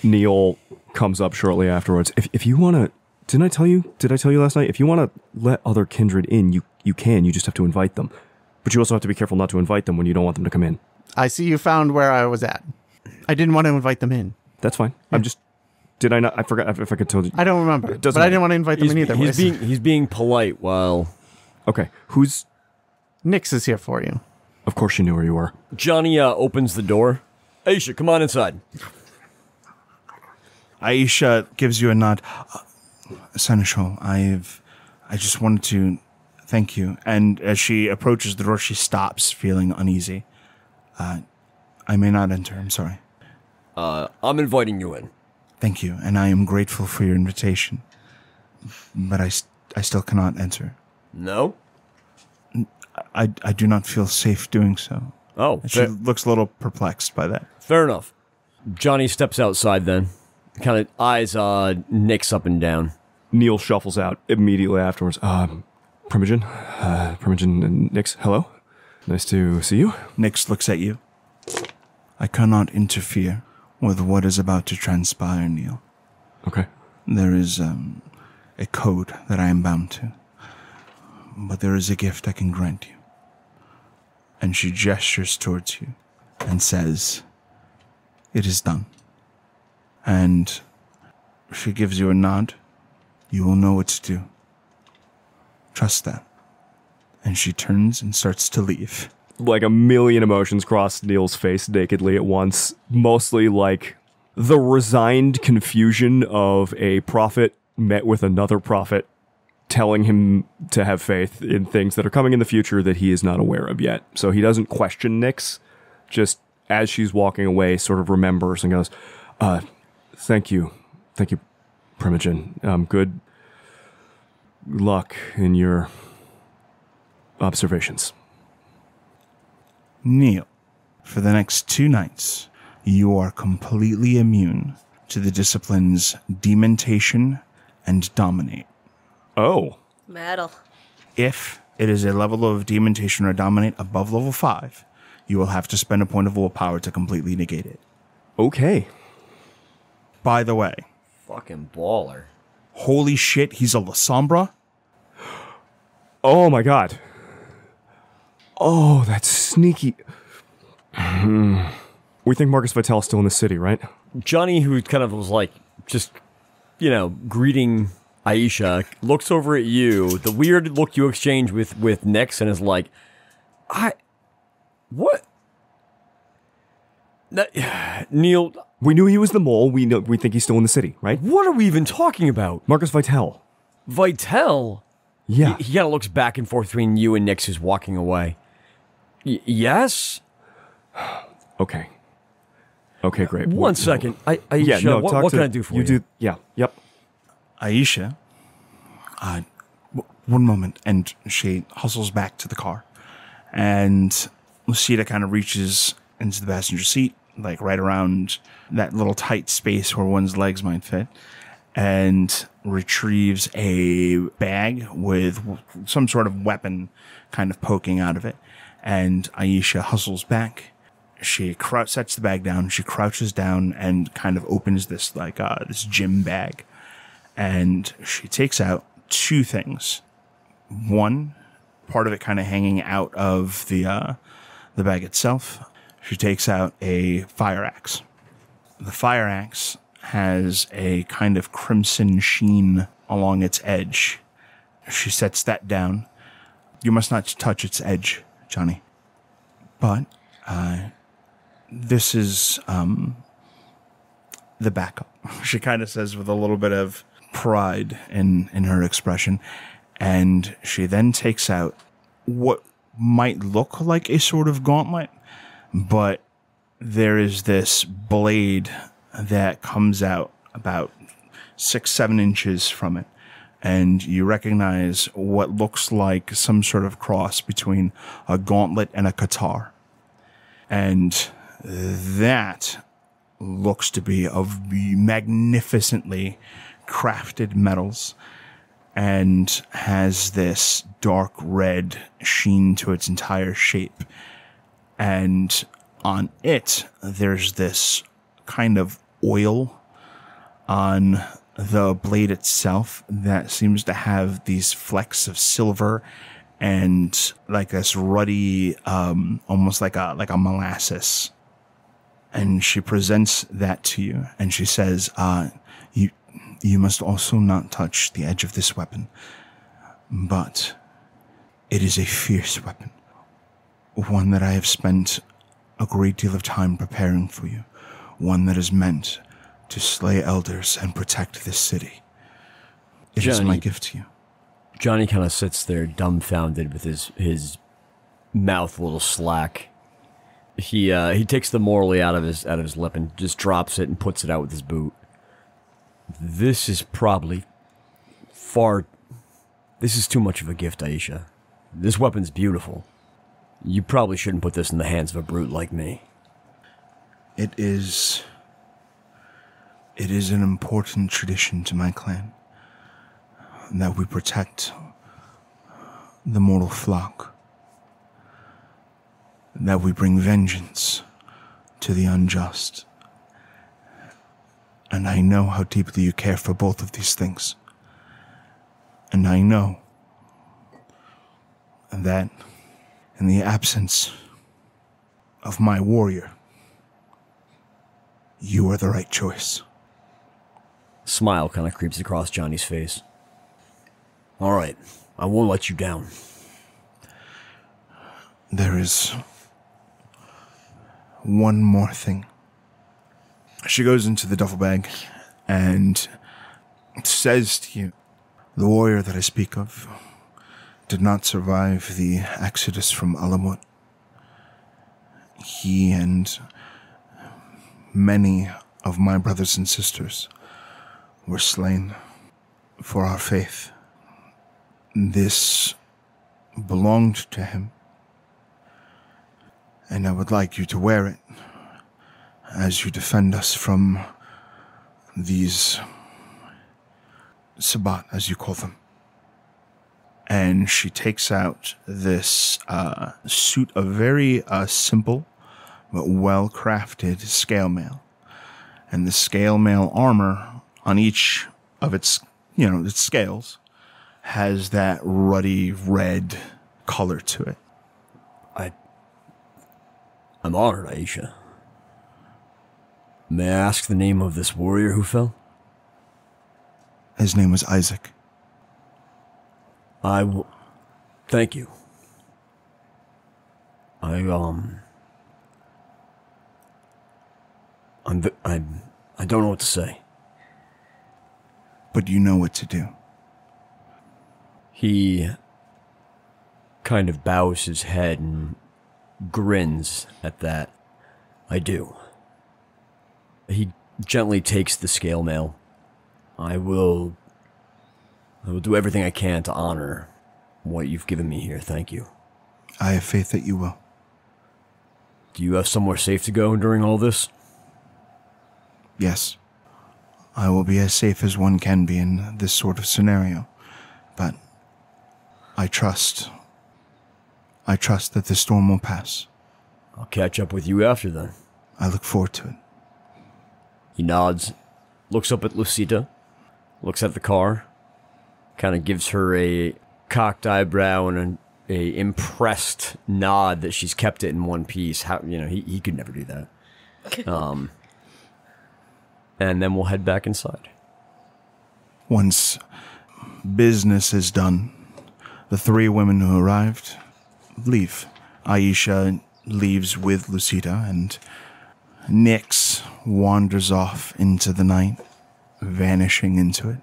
S4: Neil comes up shortly afterwards. If you want to... Did I tell you last night? If you want to let other kindred in, you can. You just have to invite them. But you also have to be careful not to invite them when you don't want them to come in.
S7: I see you found where I was at. I didn't want to invite them in.
S4: That's fine. Yeah. I'm just... Did I not? I forgot if I could tell you.
S7: I don't remember. But I didn't want to invite them in either.
S1: He's being polite while...
S4: Okay. Who's...
S7: Nyx is here for you.
S4: Of course she knew where you were.
S1: Johnny opens the door. Aisha, come on inside.
S2: Aisha gives you a nod. Seneschal, I just wanted to thank you. And as she approaches the door, she stops, feeling uneasy. I may not enter. I'm sorry.
S1: I'm inviting you in.
S2: Thank you, and I am grateful for your invitation. But I still cannot enter.
S1: No?
S2: I do not feel safe doing so.
S1: Oh.
S2: And she looks a little perplexed by that.
S1: Fair enough. Johnny steps outside then. Kind of eyes Nyx up and down.
S4: Neil shuffles out immediately afterwards. Primogen and Nyx, hello. Nice to see you.
S2: Nyx looks at you. I cannot interfere with what is about to transpire, Neil.
S4: Okay.
S2: There is a code that I am bound to. But there is a gift I can grant you. And she gestures towards you and says, it is done. And she gives you a nod. You will know what to do. Trust that. And she turns and starts to leave.
S4: Like a million emotions cross Neil's face nakedly at once. Mostly like the resigned confusion of a prophet met with another prophet telling him to have faith in things that are coming in the future that he is not aware of yet. So he doesn't question Nyx, just as she's walking away, sort of remembers and goes, thank you, Primogen. Good luck in your observations.
S2: Neil, for the next 2 nights, you are completely immune to the disciplines Dementation and Dominate.
S4: Oh.
S6: Metal.
S2: If it is a level of Dementation or Dominate above level 5, you will have to spend a point of willpower to completely negate it.
S4: Okay.
S2: By the way.
S1: Fucking baller.
S2: Holy shit, he's a La Sombra?
S4: Oh my god. Oh, that's sneaky. We think Marcus Vitale's still in the city, right?
S1: Johnny, who kind of was like, just, greeting Aisha, looks over at you, the weird look you exchange with Nyx, and is like, what? Neil...
S4: We knew he was the mole. We think he's still in the city, right?
S1: What are we even talking about?
S4: Marcus Vitale.
S1: Vitale?
S4: Yeah.
S1: He kind of looks back and forth between you and Nyx, who's walking away. Yes?
S4: Okay. Okay, great.
S1: One second. Aisha, what can I do for you?
S4: Yep.
S2: Aisha, one moment, and she hustles back to the car. And Lucida kind of reaches into the passenger seat, like right around that little tight space where one's legs might fit. and retrieves a bag with some sort of weapon kind of poking out of it. And Aisha hustles back. She sets the bag down. She crouches down and kind of opens this this gym bag. And she takes out two things. One, part of it kind of hanging out of the bag itself. She takes out a fire axe. The fire axe has a kind of crimson sheen along its edge. She sets that down. You must not touch its edge, Johnny. But this is the backup. She kind of says with a little bit of pride in her expression. And she then takes out what might look like a sort of gauntlet, but there is this blade that comes out about 6-7 inches from it. And you recognize what looks like some sort of cross between a gauntlet and a guitar. And that looks to be of magnificently crafted metals and has this dark red sheen to its entire shape. And on it, there's this kind of oil on the blade itself that seems to have these flecks of silver and like this ruddy, almost like a molasses. And she presents that to you, and she says, you must also not touch the edge of this weapon, but it is a fierce weapon, one that I have spent a great deal of time preparing for you, one that is meant to slay elders and protect this city. It is my gift to you.
S1: Johnny kind of sits there dumbfounded with his mouth a little slack. He takes the morally out of his lip and just drops it and puts it out with his boot. This is probably this is too much of a gift, Aisha. This weapon's beautiful. You probably shouldn't put this in the hands of a brute like me.
S2: It is an important tradition to my clan that we protect the mortal flock, that we bring vengeance to the unjust. And I know how deeply you care for both of these things. And I know that in the absence of my warrior, you are the right choice.
S1: Smile kind of creeps across Johnny's face. All right, I won't let you down.
S2: There is one more thing. She goes into the duffel bag and says to you, the warrior that I speak of did not survive the exodus from Alamut. He and many of my brothers and sisters were slain for our faith. This belonged to him, and I would like you to wear it as you defend us from these Sabbat, as you call them. And she takes out this suit of very simple but well-crafted scale mail. And the scale mail armor on each of its scales has that ruddy red color to it.
S1: I'm honored, Aisha. May I ask the name of this warrior who fell?
S2: His name was Isaac.
S1: Thank you. I don't know what to say.
S2: But you know what to do.
S1: He kind of bows his head and grins at that. I do. He gently takes the scale mail. I will do everything I can to honor what you've given me here. Thank you.
S2: I have faith that you will.
S1: Do you have somewhere safe to go during all this?
S2: Yes. I will be as safe as one can be in this sort of scenario. But I trust that this storm will pass.
S1: I'll catch up with you after then.
S2: I look forward to it.
S1: He nods, looks up at Lucita, looks at the car, kind of gives her a cocked eyebrow and a impressed nod that she's kept it in one piece. How, he could never do that. And then we'll head back inside.
S2: Once business is done, the 3 women who arrived leave. Aisha leaves with Lucita, and Nyx wanders off into the night, vanishing into it.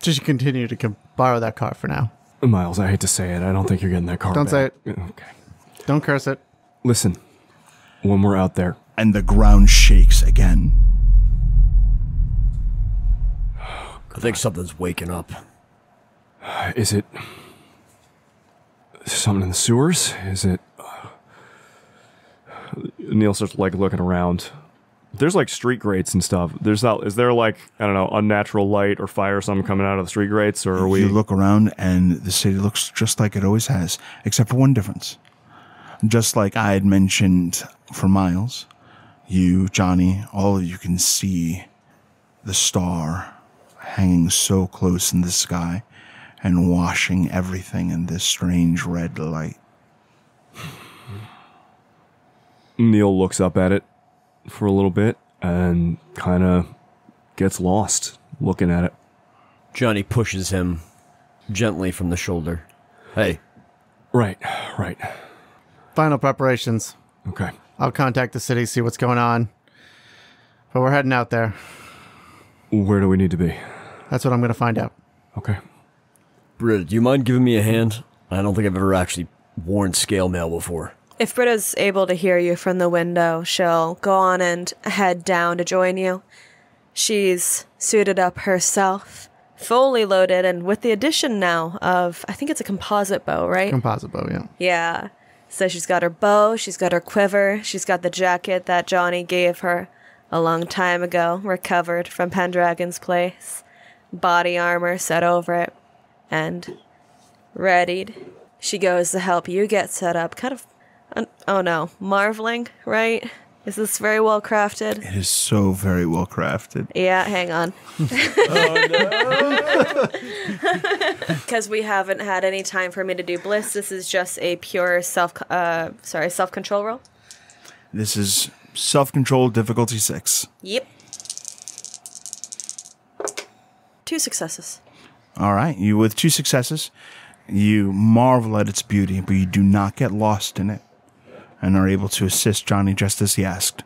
S7: Just continue to borrow that car for now.
S4: Miles, I hate to say it. I don't think you're getting that car
S7: Don't
S4: back.
S7: say it.
S4: Okay.
S7: Don't curse it.
S4: Listen, when we're out there...
S2: And the ground shakes again.
S1: I think something's waking up.
S4: Is it something in the sewers? Is it... Neil starts looking around. There's street grates and stuff. Is there unnatural light or fire or something coming out of the street grates, or are we...
S2: You look around and the city looks just like it always has, except for one difference. Just like I had mentioned for Miles, you, Johnny, all of you can see the star hanging so close in the sky and washing everything in this strange red light.
S4: Neil looks up at it for a little bit and kind of gets lost looking at it.
S1: Johnny pushes him gently from the shoulder. Hey.
S4: Right.
S7: Final preparations.
S4: Okay.
S7: I'll contact the city, see what's going on. But we're heading out there.
S4: Where do we need to be?
S7: That's what I'm going to find out.
S4: Okay.
S1: Britta, do you mind giving me a hand? I don't think I've ever actually worn scale mail before.
S6: If Britta's able to hear you from the window, she'll go on and head down to join you. She's suited up herself, fully loaded, and with the addition now of, I think it's a composite bow, right?
S7: Composite bow, yeah.
S6: Yeah. So she's got her bow, she's got her quiver, she's got the jacket that Johnny gave her a long time ago, recovered from Pendragon's place, body armor set over it, and readied. She goes to help you get set up, kind of, oh no, marveling, right? Is this very well crafted?
S2: It is so very well crafted.
S6: Yeah, hang on.
S1: Oh, no.
S6: Because we haven't had any time for me to do bliss. This is just a pure self-control roll.
S2: This is self-control difficulty 6.
S6: Yep. 2 successes.
S2: All right, you with 2 successes, you marvel at its beauty, but you do not get lost in it, and are able to assist Johnny just as he asked.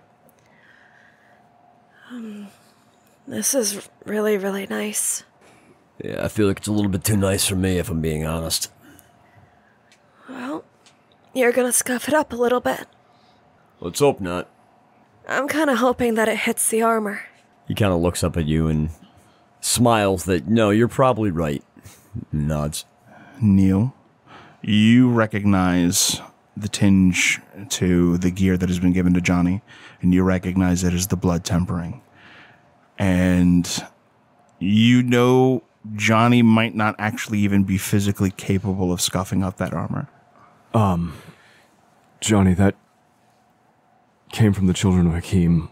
S6: This is really, really nice.
S1: Yeah, I feel like it's a little bit too nice for me, if I'm being honest.
S6: Well, you're gonna scuff it up a little bit.
S1: Let's hope not.
S6: I'm kind of hoping that it hits the armor.
S1: He kind of looks up at you and smiles that, no, you're probably right. Nods.
S2: Neil, you recognize the tinge to the gear that has been given to Johnny, and you recognize it as the blood tempering. And you know Johnny might not actually even be physically capable of scuffing up that armor.
S4: Johnny, that came from the children of Hakim.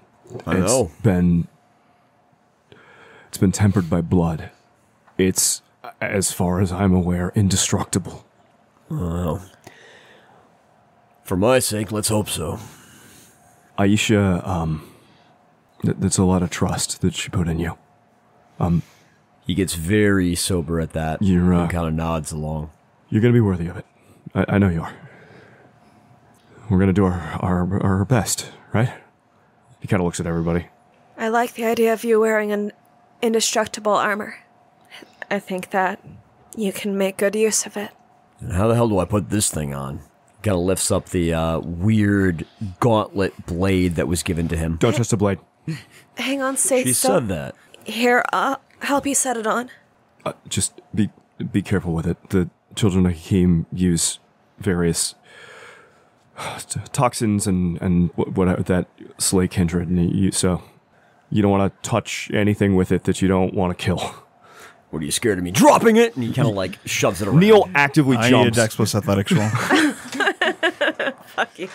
S1: I know.
S4: It's been tempered by blood. It's, as far as I'm aware, indestructible.
S1: Well, for my sake, let's hope so.
S4: Aisha, that's a lot of trust that she put in you.
S1: He gets very sober at that and kind of nods along.
S4: You're going to be worthy of it. I know you are. We're going to do our best, right? He kind of looks at everybody.
S6: I like the idea of you wearing an indestructible armor. I think that you can make good use of it.
S1: And how the hell do I put this thing on? Kind of lifts up the weird gauntlet blade that was given to him.
S4: Don't trust the blade.
S6: Hang on, say
S1: She said that.
S6: Here, I'll help you set it on.
S4: Just be careful with it. The children of Hakim use various toxins and whatever that slay kindred, and so You don't want to touch anything with it that you don't want to kill.
S1: What, are you scared of me dropping it? And he kind of like shoves it around.
S4: Neil actively
S2: I need a
S4: jumps.
S2: Dex plus athletics roll.
S6: Fuck you.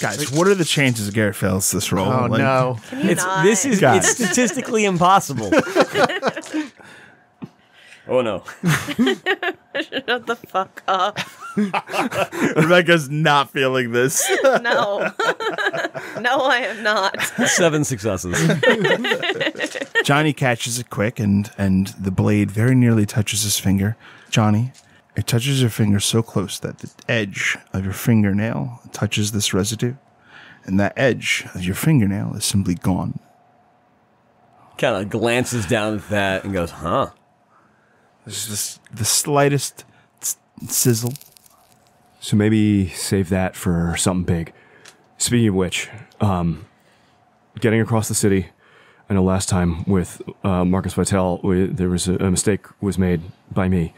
S2: Guys, what are the chances Garrett fails this roll?
S7: Oh, no.
S1: It's statistically impossible. Oh no.
S6: Shut the fuck up.
S2: Rebecca's not feeling this.
S6: No. No, I am not.
S1: 7 successes.
S2: Johnny catches it quick, and the blade very nearly touches his finger. Johnny, it touches your finger so close that the edge of your fingernail touches this residue, and that edge of your fingernail is simply gone.
S1: Kind of glances down at that and goes, huh?
S2: There's the slightest sizzle.
S4: So maybe save that for something big. Speaking of which, getting across the city, I know last time with Marcus Vitale, there was a mistake was made by me,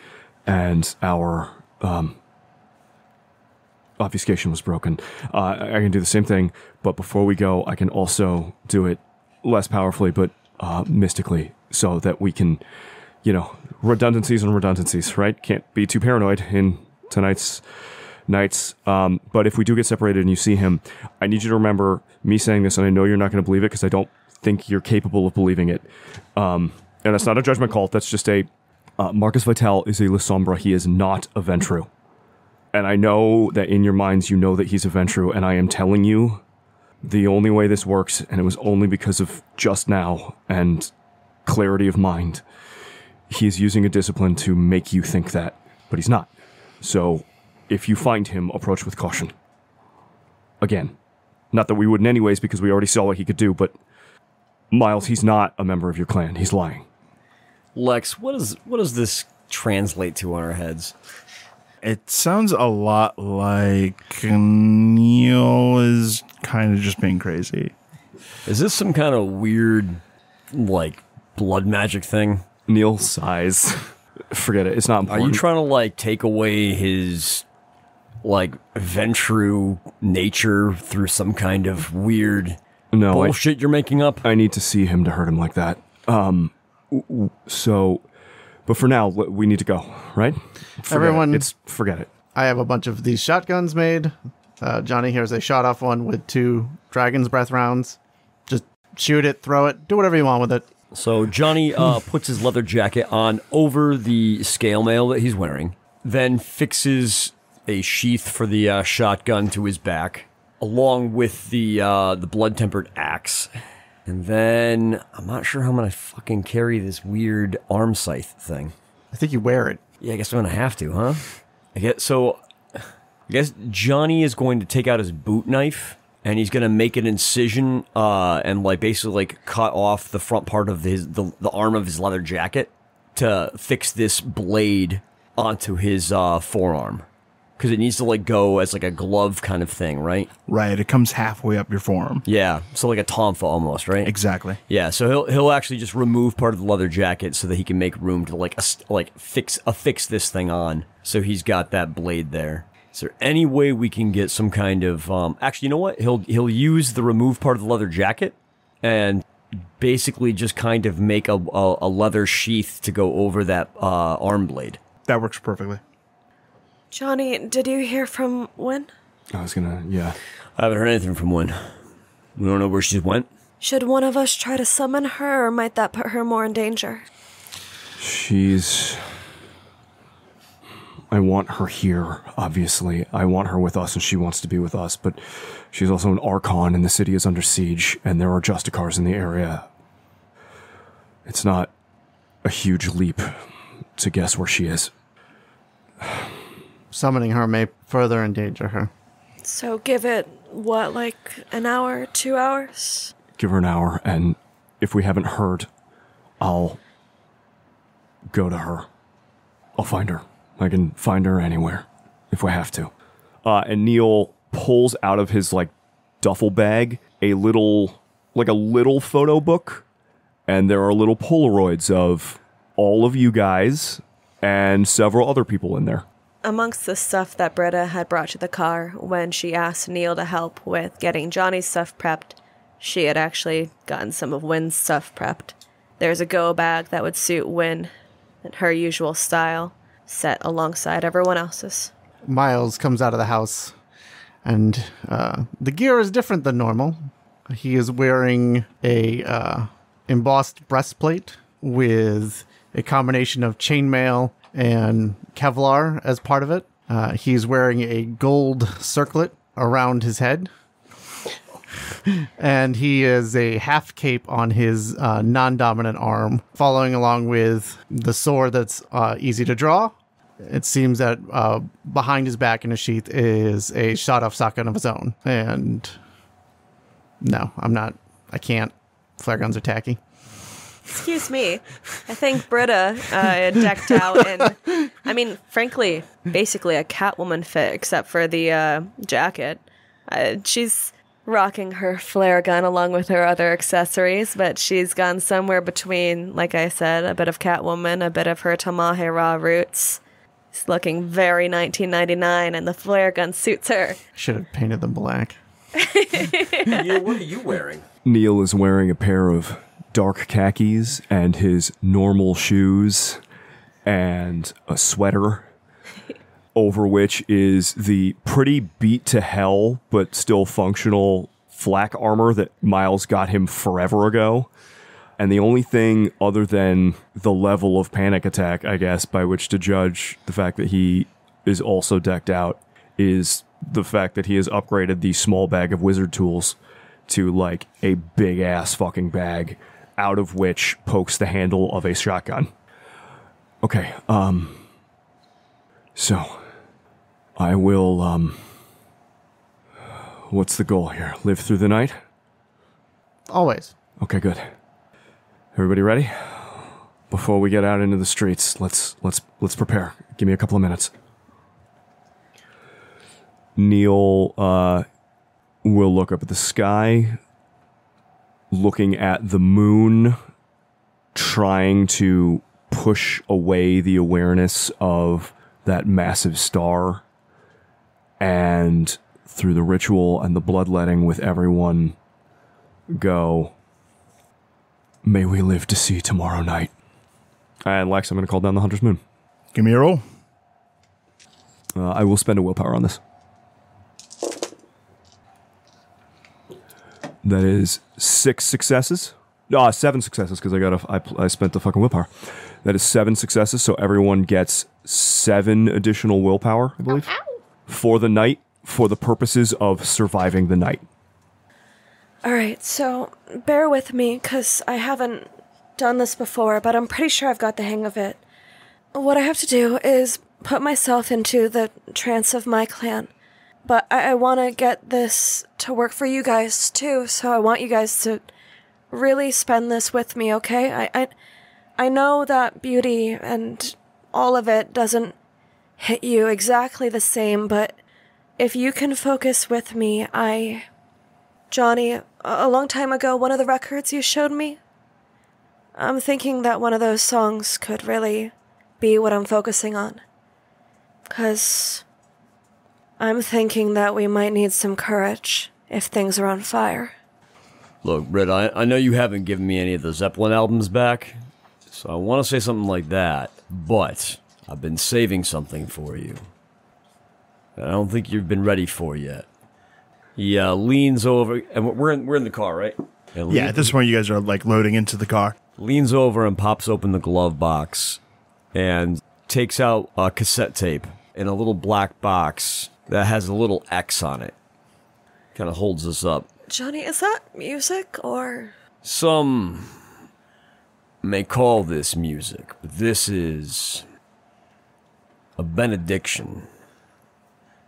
S4: and our obfuscation was broken. I can do the same thing, but before we go, I can also do it less powerfully, but mystically, so that we can, redundancies and redundancies, right? Can't be too paranoid in tonight's nights. But if we do get separated and you see him, I need you to remember me saying this, and I know you're not going to believe it because I don't think you're capable of believing it. And that's not a judgment call. That's just a Marcus Vitale is a La Sombra. He is not a Ventru. And I know that in your minds you know that he's a Ventru, and I am telling you the only way this works, and it was only because of just now and clarity of mind, he is using a discipline to make you think that, but he's not. So if you find him, approach with caution. Again, not that we wouldn't anyways, because we already saw what he could do, but Miles, he's not a member of your clan. He's lying.
S1: Lex, what does this translate to on our heads?
S2: It sounds a lot like Neil is kind of just being crazy.
S1: Is this some kind of weird, like, blood magic thing?
S4: Neil sighs. Forget it. It's not important.
S1: Are you trying to, like, take away his, like, Ventru nature through some kind of weird bullshit you're making up?
S4: I need to see him to hurt him like that. But for now, we need to go, right? Forget it.
S7: I have a bunch of these shotguns made. Johnny, here's a shot off one with 2 dragon's breath rounds. Just shoot it, throw it, do whatever you want with it.
S1: So Johnny puts his leather jacket on over the scale mail that he's wearing, then fixes a sheath for the shotgun to his back, along with the blood-tempered axe. And then I'm not sure how I'm going to fucking carry this weird arm scythe thing.
S7: I think you wear it.
S1: Yeah, I guess I'm going to have to, huh? I guess Johnny is going to take out his boot knife, and he's going to make an incision and basically cut off the front part of the arm of his leather jacket to fix this blade onto his forearm. Because it needs to go as a glove kind of thing, right?
S2: Right, it comes halfway up your forearm.
S1: Yeah, so like a tonfa almost, right?
S2: Exactly.
S1: Yeah, so he'll actually just remove part of the leather jacket so that he can make room to fix this thing on. So he's got that blade there. Is there any way we can get some kind of actually, you know what? He'll use the removed part of the leather jacket and basically just kind of make a leather sheath to go over that arm blade.
S2: That works perfectly.
S5: Johnny, did you hear from Wynn?
S4: Yeah.
S1: I haven't heard anything from Wynn. We don't know where she went.
S5: Should one of us try to summon her, or might that put her more in danger?
S4: I want her here, obviously. I want her with us, and she wants to be with us, but she's also an Archon, and the city is under siege, and there are Justicars in the area. It's not a huge leap to guess where she is.
S7: Summoning her may further endanger her.
S5: So give it, an hour, 2 hours?
S4: Give her an hour, and if we haven't heard, I'll go to her. I'll find her. I can find her anywhere, if we have to. And Neil pulls out of his, duffel bag a little photo book, and there are little Polaroids of all of you guys and several other people in there.
S6: Amongst the stuff that Britta had brought to the car when she asked Neil to help with getting Johnny's stuff prepped, she had actually gotten some of Wynn's stuff prepped. There's a go bag that would suit Wynn in her usual style, set alongside everyone else's.
S7: Miles comes out of the house, and the gear is different than normal. He is wearing a embossed breastplate with a combination of chainmail and Kevlar as part of it. He's wearing a gold circlet around his head. And he is a half cape on his non-dominant arm, following along with the sword that's easy to draw. It seems that behind his back in a sheath is a shot-off shotgun of his own. And no, I can't. Flare guns are tacky.
S6: Excuse me. I think Britta decked out in, I mean, frankly, basically a Catwoman fit, except for the jacket. She's rocking her flare gun along with her other accessories, but she's gone somewhere between, like I said, a bit of Catwoman, a bit of her Tamahera roots. She's looking very 1999, and the flare gun suits her.
S7: Should have painted them black.
S1: Neil, what are you wearing?
S4: Neil is wearing a pair of dark khakis and his normal shoes and a sweater over which is the pretty beat to hell but still functional flak armor that Miles got him forever ago. And the only thing other than the level of panic attack, I guess, by which to judge the fact that he is also decked out is the fact that he has upgraded the small bag of wizard tools to like a big ass fucking bag, out of which pokes the handle of a shotgun. Okay, so I will, what's the goal here? Live through the night?
S7: Always.
S4: Okay, good. Everybody ready? Before we get out into the streets, let's prepare. Give me a couple of minutes. Neil will look up at the sky, looking at the moon, trying to push away the awareness of that massive star, and through the ritual and the bloodletting with everyone, go, may we live to see tomorrow night. And Lex, I'm going to call down the Hunter's Moon.
S2: Give me a roll.
S4: I will spend a willpower on this. That is 6 successes. 7 successes, because I spent the fucking willpower. That is 7 successes, so everyone gets 7 additional willpower, I believe, for the night, for the purposes of surviving the night.
S5: All right, so bear with me, because I haven't done this before, but I'm pretty sure I've got the hang of it. What I have to do is put myself into the trance of my clan. But I want to get this to work for you guys, too, so I want you guys to really spend this with me, okay? I know that beauty and all of it doesn't hit you exactly the same, but if you can focus with me, Johnny, a long time ago, one of the records you showed me, I'm thinking that one of those songs could really be what I'm focusing on. 'Cause I'm thinking that we might need some courage if things are on fire.
S1: Look, Britta, I know you haven't given me any of the Zeppelin albums back, so I want to say something like that, but I've been saving something for you that I don't think you've been ready for yet. He leans over, and we're in the car, right?
S2: Yeah, at this point you guys are like loading into the car.
S1: Leans over and pops open the glove box and takes out a cassette tape in a little black box that has a little X on it. Kind of holds us up.
S5: Johnny, is that music, or...?
S1: Some may call this music, but this is a benediction.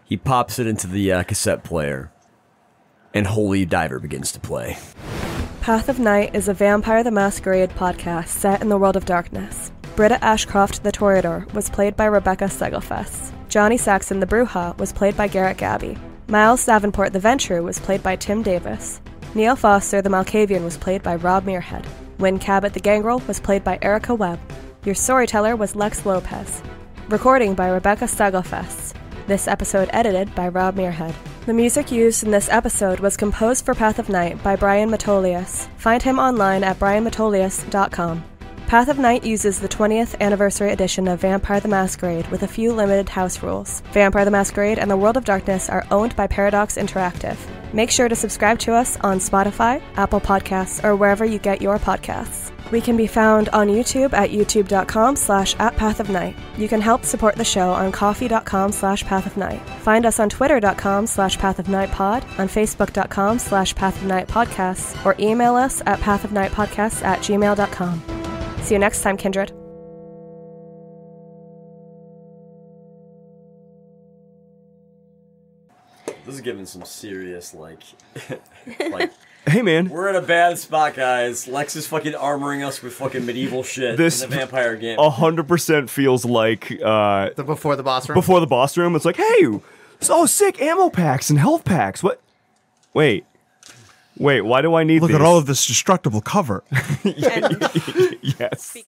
S1: He pops it into the cassette player, and Holy Diver begins to play.
S6: Path of Night is a Vampire the Masquerade podcast set in the world of darkness. Britta Ashcroft the Toreador was played by Rebecca Steigelfest. Johnny Saxon the Bruja was played by Garrett Gabbey. Miles Davenport the Venture was played by Tim Davis. Neil Foster the Malkavian was played by Rob Muirhead. Wynn Cabot the Gangrel was played by Erika Webb. Your storyteller was Lex Lopez.
S5: Recording by Rebecca Steigelfest. This episode edited by Rob Muirhead. The music used in this episode was composed for Path of Night by Brian Matolius. Find him online at brianmatolius.com. Path of Night uses the 20th anniversary edition of Vampire the Masquerade with a few limited house rules. Vampire the Masquerade and the World of Darkness are owned by Paradox Interactive. Make sure to subscribe to us on Spotify, Apple Podcasts, or wherever you get your podcasts. We can be found on YouTube at youtube.com/@pathofnight. You can help support the show on coffee.com/pathofnight. Find us on twitter.com/pathofnightpod, on facebook.com/pathofnightpodcasts, or email us at pathofnightpodcasts@gmail.com. See you next time, Kindred.
S1: This is giving some serious, like...
S4: Hey, man.
S1: We're in a bad spot, guys. Lex is fucking armoring us with fucking medieval shit
S4: This
S1: in the vampire game.
S4: 100% feels like...
S7: The before the boss room?
S4: Before the boss room, it's like, hey, oh, sick ammo packs and health packs. What? Wait, why do I need
S2: Look
S4: these?
S2: at all of this destructible cover.
S4: Yes.